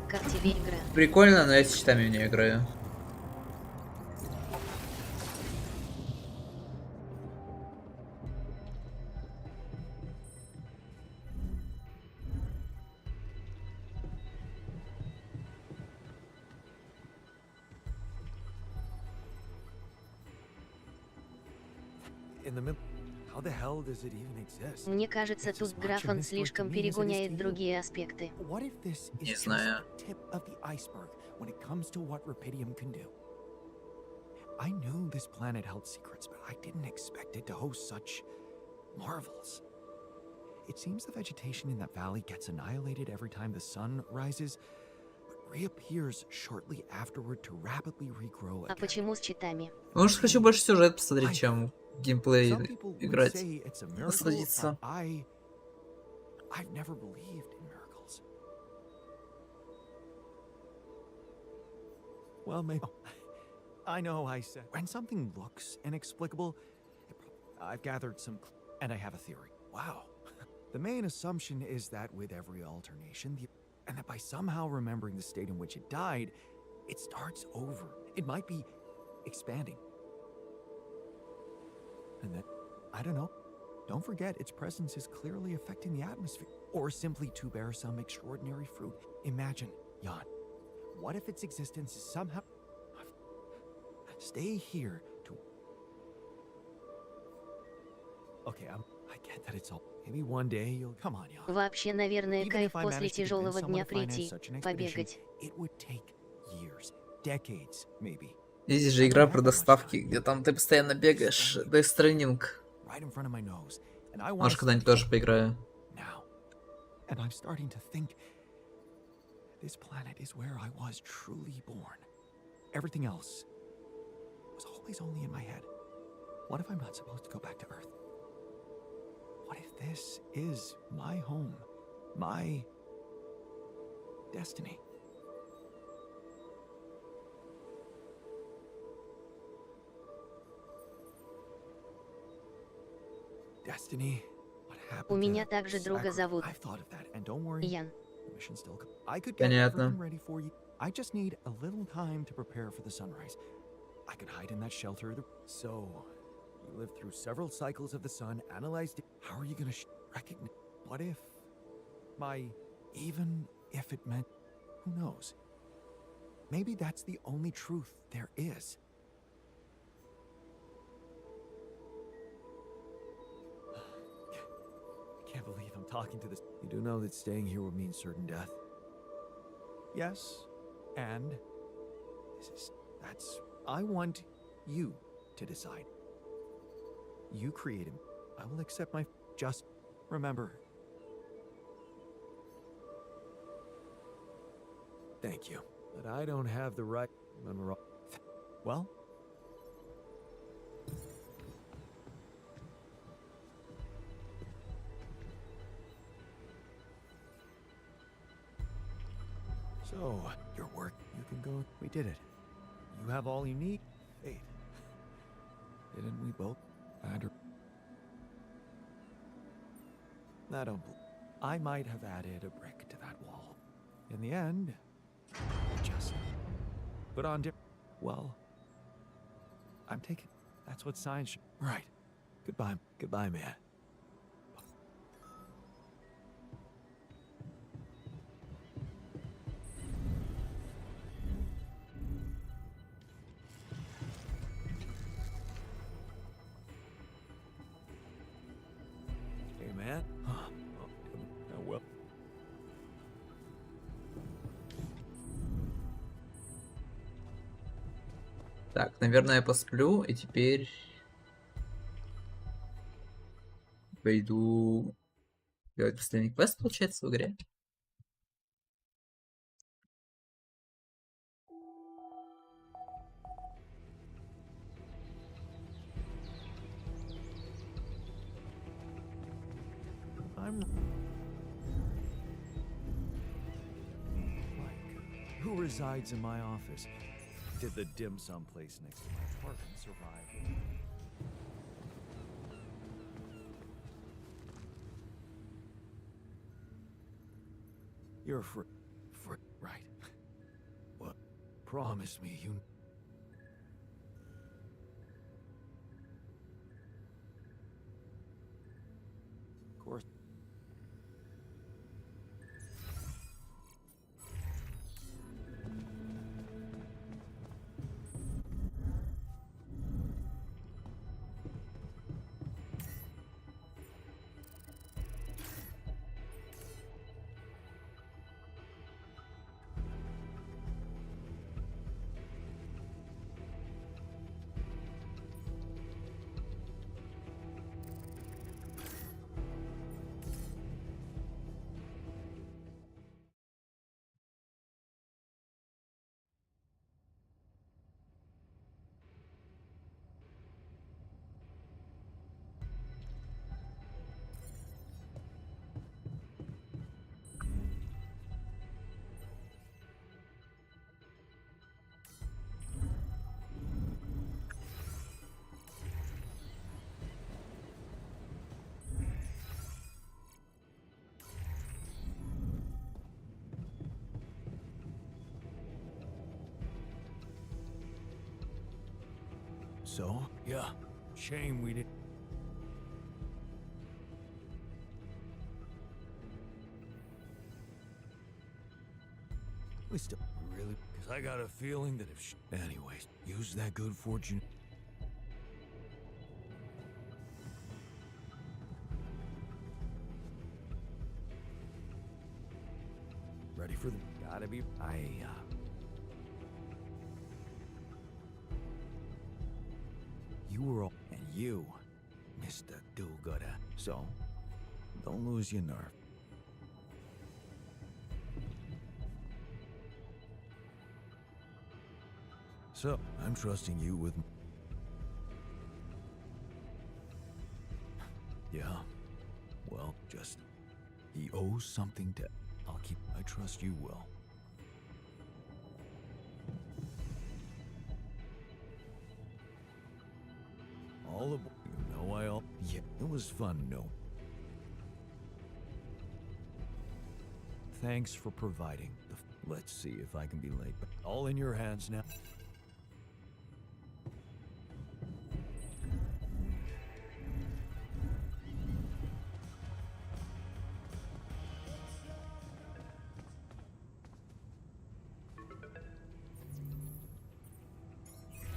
Как тебе игра? Прикольно, но я с читами не играю. In the middle. How the hell does it even exist? Мне кажется, It's as тут much a графон mystery to слишком me as it is to перегоняет you. другие аспекты. What if this is Не just знаю. the tip of the iceberg when it comes to what Rapidium can do? I knew this planet held secrets, but I didn't expect it to host such marvels. It seems the vegetation in that valley gets annihilated every time the sun rises, but reappears shortly afterward to rapidly regrow А again. почему с читами? Может, хочу больше сюжет посмотреть, чем геймплей Some people would играть. say it's a miracle, Насладиться. but I've never believed in miracles. Well, maybe. I know I said when something looks inexplicable, I've gathered some, and I have a theory. Wow. The main assumption is that with every alternation, and that by somehow remembering the state in which it died, it starts over. It might be expanding. And then, I don't know. Don't forget, its presence is clearly affecting the atmosphere, or simply to bear some extraordinary fruit. Imagine, Jan, what if its existence is somehow... Stay here to... Okay, I get that it's all... Maybe one day you'll... Come on, Jan. Вообще, наверное, Even кайф if I после managed to convince тяжелого someone дня to finance прийти, such an expedition, побегать. it would take years, decades, maybe. Здесь же игра про доставки, где там ты постоянно бегаешь. Death Stranding. Right in front of my nose, and I want Может, когда-нибудь тоже поиграю. now. And I'm starting to think this planet is where I was truly born. Everything else was always only in my head. What if I'm not supposed to go back to Earth? What if this is my home, my destiny? Destiny? What happened У меня to также друга зовут I've thought of that, and don't worry. Ян. The mission still I could get Понятно. everything ready for you. I just need a little time to prepare for the sunrise. I could hide in that shelter. So, you lived through several cycles of the sun, analyzed it. How are you gonna recognize? What if even if it meant, who knows? Maybe that's the only truth there is. I can't believe I'm talking to this. You do know that staying here would mean certain death. Yes, and I want you to decide. You created me. I will accept my, just remember. Thank you. But I don't have the right, well, So, your work, you can go. We did it. You have all you need. Faith. Didn't we both? I don't. I might have added a brick to that wall. In the end, just put on well, I'm taking. That's what science should. Right. Goodbye. Goodbye, man. Hey, man. Oh, well. Так, наверное, я посплю, и теперь пойду делать последний квест, получается, в игре. I'm like, who resides in my office? Did the dim sum place next to my apartment survive? You're right. What? Promise me you. Of course. So? Yeah. Shame we didn't. We still really, because I got a feeling that if anyways, use that good fortune. Ready for the gotta be you were all and you, Mr. Do-Gooder. So don't lose your nerve. So, I'm trusting you with... Yeah. Well, just... He owes something to... I'll keep... I trust you will. All aboard. You know I'll... Yeah, it was fun, no. Thanks for providing the... Let's see if I can be late. All in your hands now.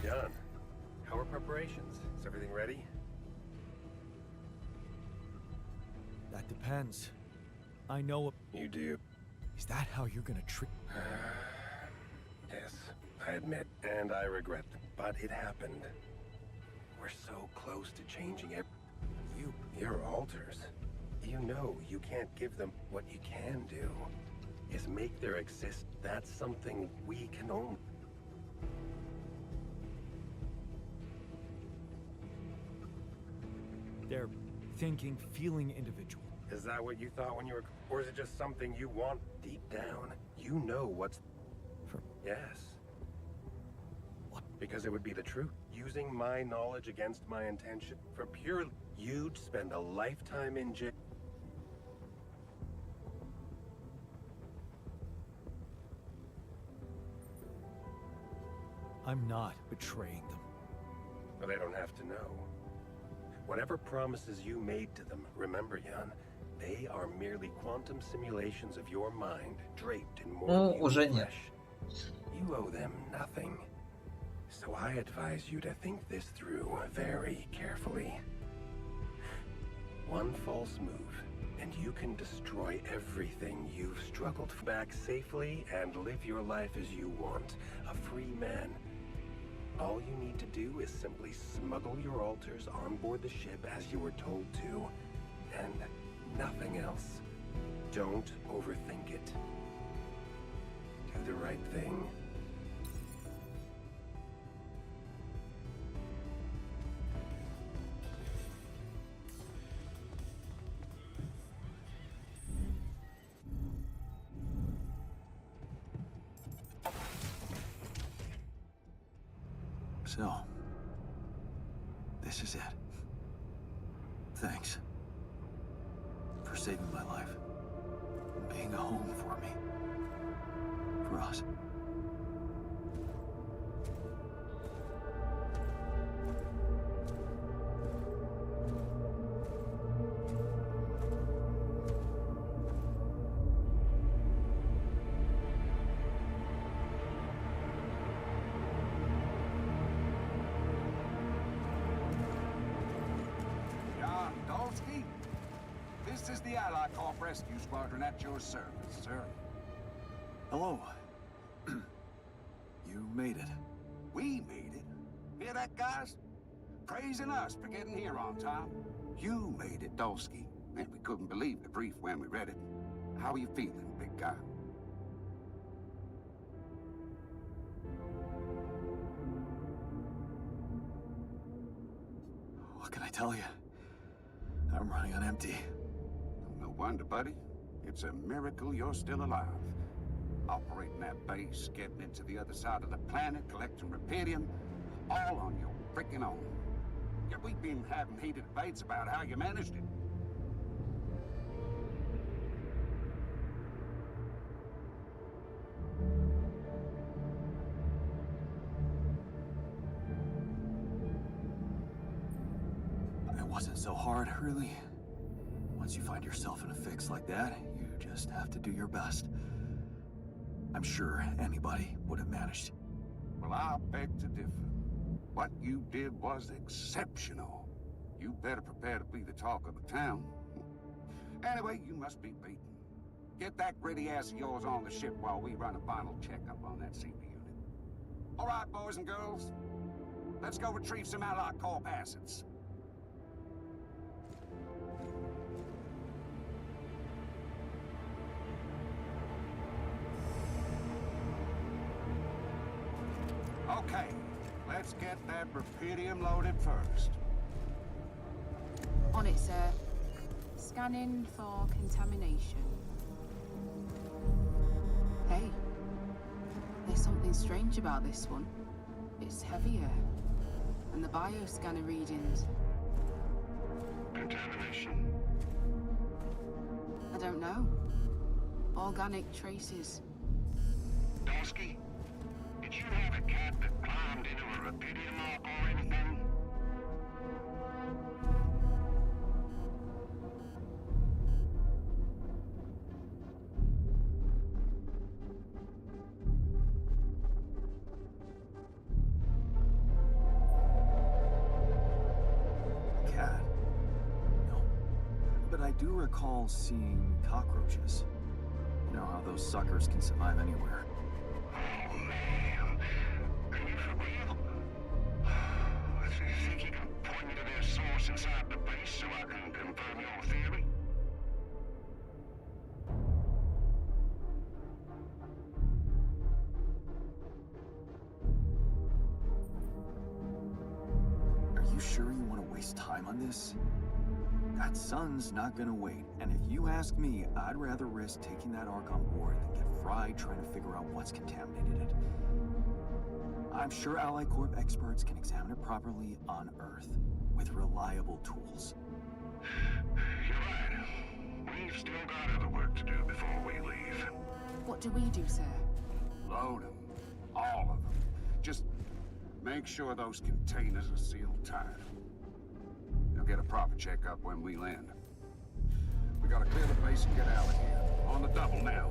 Done. How are preparations? Is everything ready? That depends. I know... You do. Is that how you're gonna treat... Yes, I admit, and I regret, but it happened. We're so close to changing it. Your alters. You know you can't give them what you can do. Is make their exist. That's something we can own. They're thinking, feeling individual. Is that what you thought when you were... Or is it just something you want deep down? You know what's... Yes. Because it would be the truth. Using my knowledge against my intention for pure... You'd spend a lifetime in jail. I'm not betraying them. But they don't have to know. Whatever promises you made to them, remember, Jan, they are merely quantum simulations of your mind, draped in more Ну, human уже нет. flesh. You owe them nothing. So I advise you to think this through very carefully. One false move, and you can destroy everything you've struggled back safely and live your life as you want, a free man. All you need to do is simply smuggle your altars on board the ship as you were told to, and nothing else. Don't overthink it. Do the right thing. So, this is it. Thanks for saving my life, being a home for me, for us. This is the Ally Corp Rescue Squadron at your service, sir. Hello. You made it. We made it. Hear that, guys? Praising us for getting here on time. You made it, Dolsky. And we couldn't believe the brief when we read it. How are you feeling, big guy? What can I tell you? I'm running on empty. No wonder, buddy. It's a miracle you're still alive. Operating that base, getting it to the other side of the planet, collecting rupidium, all on your freaking own. Yet we've been having heated debates about how you managed it. It wasn't so hard, really. Once you find yourself in a fix like that, you just have to do your best. I'm sure anybody would have managed. Well, I beg to differ. What you did was exceptional. You better prepare to be the talk of the town. Anyway, you must be beaten. Get that gritty ass of yours on the ship while we run a final checkup on that CB unit. All right, boys and girls. Let's go retrieve some Allied Corp assets. Okay, let's get that rupidium loaded first. On it, sir. Scanning for contamination. Hey, there's something strange about this one. It's heavier. And the bioscanner readings. Contamination? I don't know. Organic traces. Dolsky, did you have a cat that climbed into a rupidium lock or anything? Cat? No. But I do recall seeing cockroaches. You know how those suckers can survive anywhere. Oh, man. Are you for real? Think you can point me to their source inside the base so I can confirm your theory? Are you sure you want to waste time on this? That sun's not gonna wait, and if you ask me, I'd rather risk taking that arc on board than get fried trying to figure out what's contaminated it. I'm sure Ally Corp experts can examine it properly on Earth, with reliable tools. You're right. We've still got other work to do before we leave. What do we do, sir? Load them. All of them. Just make sure those containers are sealed tight. You'll get a proper checkup when we land. We gotta clear the base and get out of here. On the double now.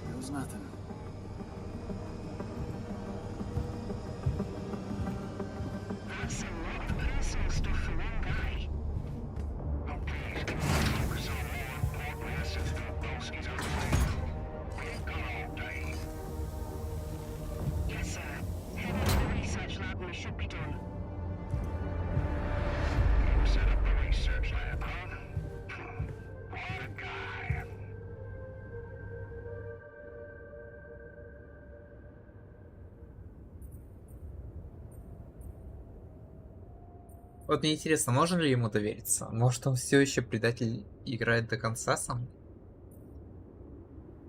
There was nothing. That's a lot of personal stuff for one guy. Oh, please, can you focus on more important assets than those skis are afraid? We ain't got all day. Yes, sir. Head to the research lab and it should be done. You set up the research lab, huh? What a guy. Вот мне интересно, можно ли ему довериться? Может, он все еще предатель и играет до конца сам?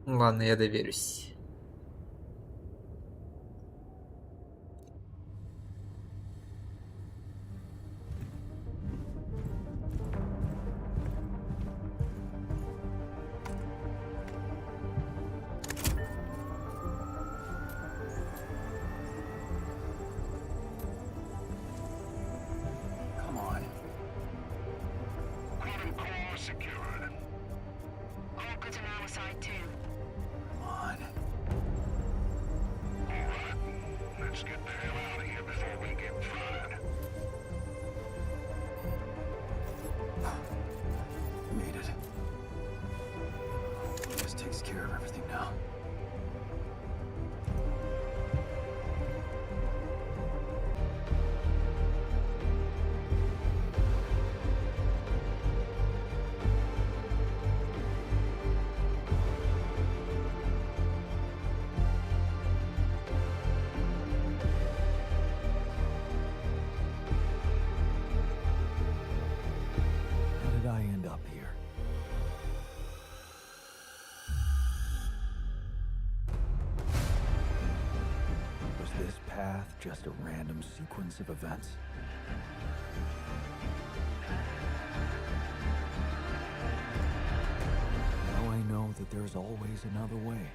Ну ладно, я доверюсь. Come on. Quantum core secured. All good on our side, too. Come on. All right, let's get the hell out of here before we get fried. Made it. This takes care of everything now. How did I end up here? Was this path just a random sequence of events? Now I know that there's always another way.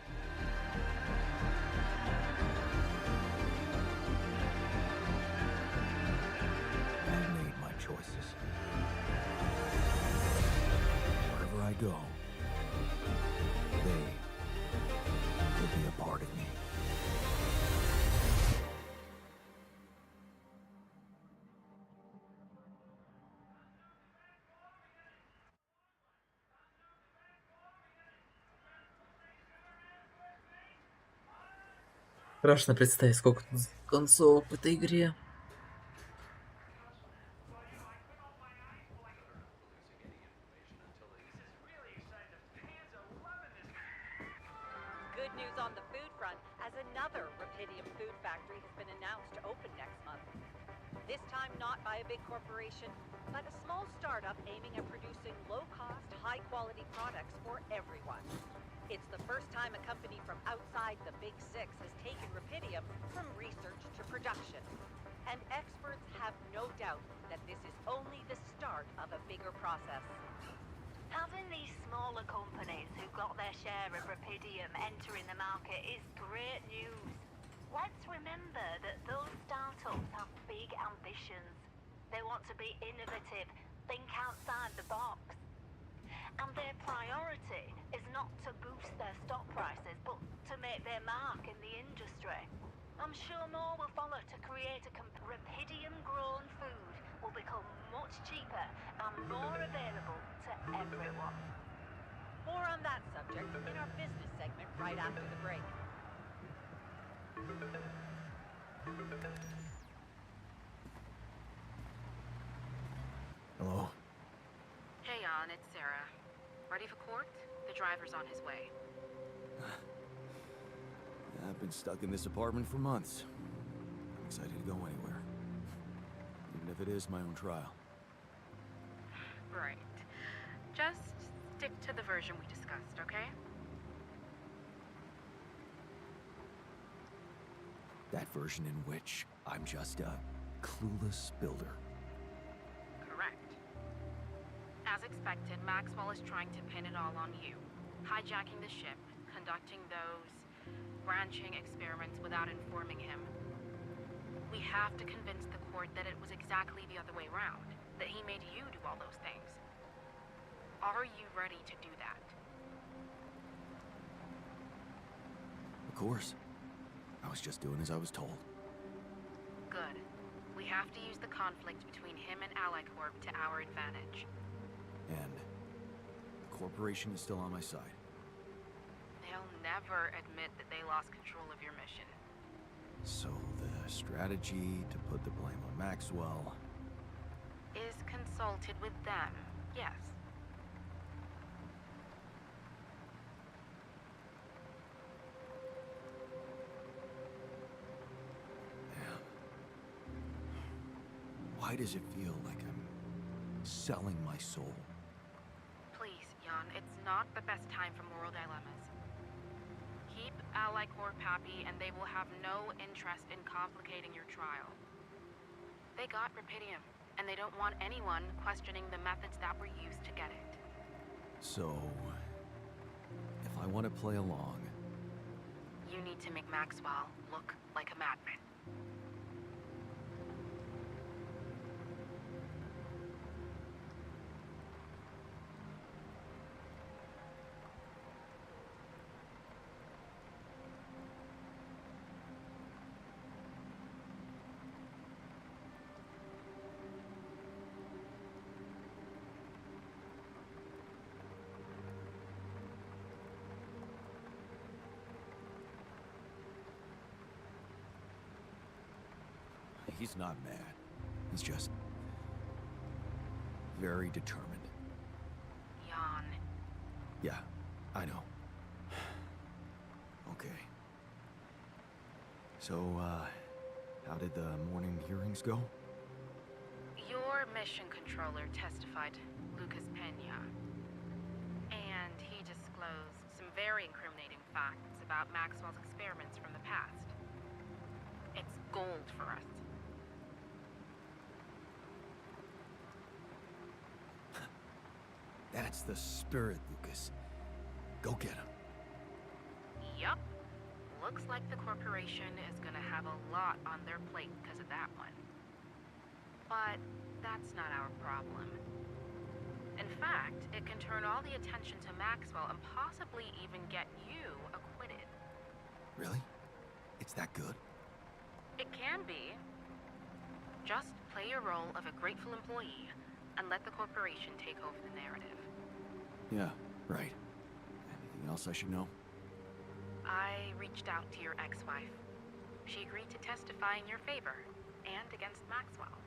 I've made my choices. Wherever I go, they will be a part of me. Страшно представить, сколько тут концовок в этой игре. Good news on the food front, as another Rapidium food factory has been announced to open next month. This time not by a big corporation, but a small startup aiming at producing low-cost, high-quality products for everyone. It's the first time a company from outside the Big Six has taken Rapidium from research to production. And experts have no doubt that this is only the start of a bigger process. Having these smaller companies who got their share of Rapidium entering the market is great news. Let's remember that those startups have big ambitions. They want to be innovative, think outside the box. And their priority is not to boost their stock prices, but to make their mark in the industry. I'm sure more will follow to create a Rapidium-grown food will become much cheaper and more available to everyone. More on that subject in our business segment right after the break. Hello? Hey, Jan, it's Sarah. Ready for court? The driver's on his way. I've been stuck in this apartment for months. I'm excited to go anywhere. Even if it is my own trial. Right. Just stick to the version we discussed, okay? That version in which I'm just a clueless builder. Correct. As expected, Maxwell is trying to pin it all on you. Hijacking the ship, conducting those branching experiments without informing him. We have to convince the court that it was exactly the other way around, that he made you do all those things. Are you ready to do that? Of course. I was just doing as I was told. Good. We have to use the conflict between him and Ally Corp to our advantage. And the corporation is still on my side. They'll never admit that they lost control of your mission. So the strategy to put the blame on Maxwell... Is consulted with them, yes. Damn. Why does it feel like I'm selling my soul? Please, Jan, it's not the best time for moral dilemmas. Keep Ally Corp happy and they will have no interest in complicating your trial. They got Rapidium, and they don't want anyone questioning the methods that were used to get it. So... if I want to play along... You need to make Maxwell look like a madman. He's not mad. He's just... very determined. Jan. Yeah, I know. Okay. So, how did the morning hearings go? Your mission controller testified, Lucas Pena. And he disclosed some very incriminating facts about Maxwell's experiments from the past. It's gold for us. That's the spirit, Lucas. Go get him. Yup. Looks like the corporation is gonna have a lot on their plate because of that one. But that's not our problem. In fact, it can turn all the attention to Maxwell and possibly even get you acquitted. Really? It's that good? It can be. Just play your role of a grateful employee and let the corporation take over the narrative. Yeah, right. Anything else I should know? I reached out to your ex-wife. She agreed to testify in your favor and against Maxwell.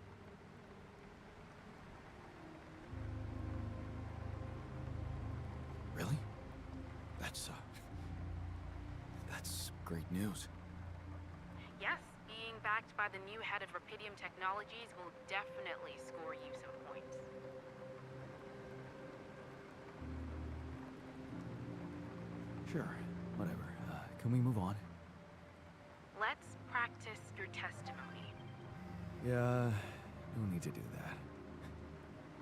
Really? That's great news. Yes, being backed by the new head of Rapidium Technologies will definitely score you some points. Sure, whatever. Can we move on? Let's practice your testimony. Yeah, no need to do that.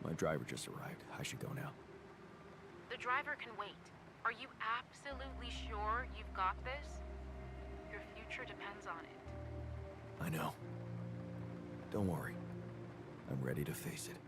My driver just arrived. I should go now. The driver can wait. Are you absolutely sure you've got this? Your future depends on it. I know. Don't worry. I'm ready to face it.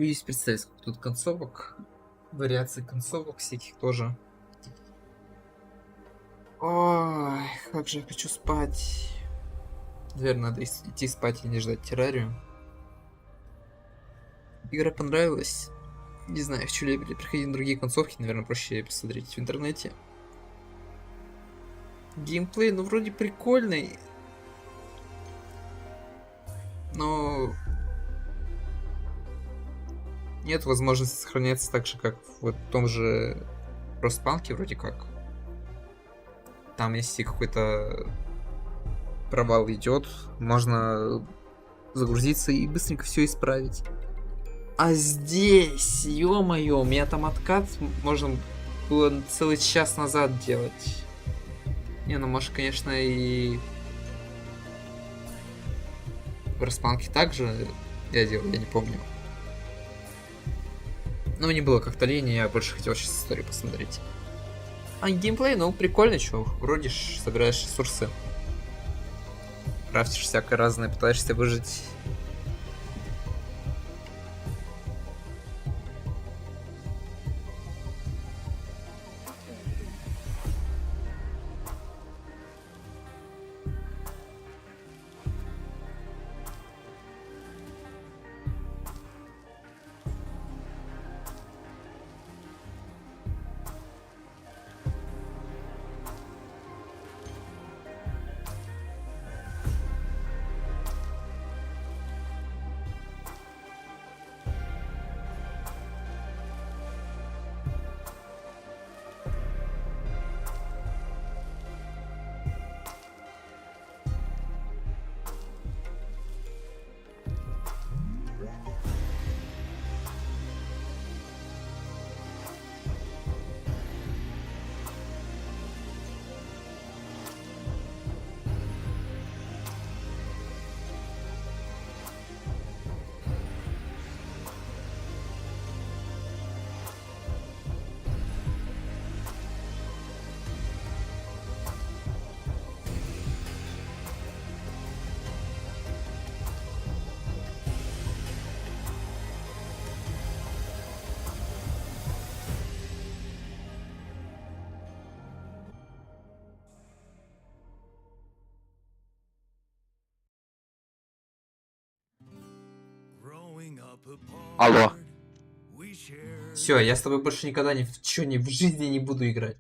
Боюсь представить, сколько тут концовок. Вариаций концовок всяких тоже. Ой, как же я хочу спать. Наверное, надо идти спать и не ждать террарию. Игра понравилась. Не знаю, хочу ли приходить на другие концовки, наверное, проще посмотреть в интернете. Геймплей, ну, вроде прикольный. Но нет возможности сохраняться так же, как в том же Frostpunk'е вроде как. Там, если какой-то провал идет, можно загрузиться и быстренько все исправить. А здесь, ё-моё, у меня там откат можно было целый час назад делать. Не, ну может, конечно, и в Распанке также я делал, я не помню. Но мне было как-то лень, я больше хотел сейчас историю посмотреть. А геймплей, ну, прикольно, чё, бродишь, собираешь ресурсы. Крафтишь всякое разное, пытаешься выжить. Алло. Все, я с тобой больше никогда ни в жизни не буду играть.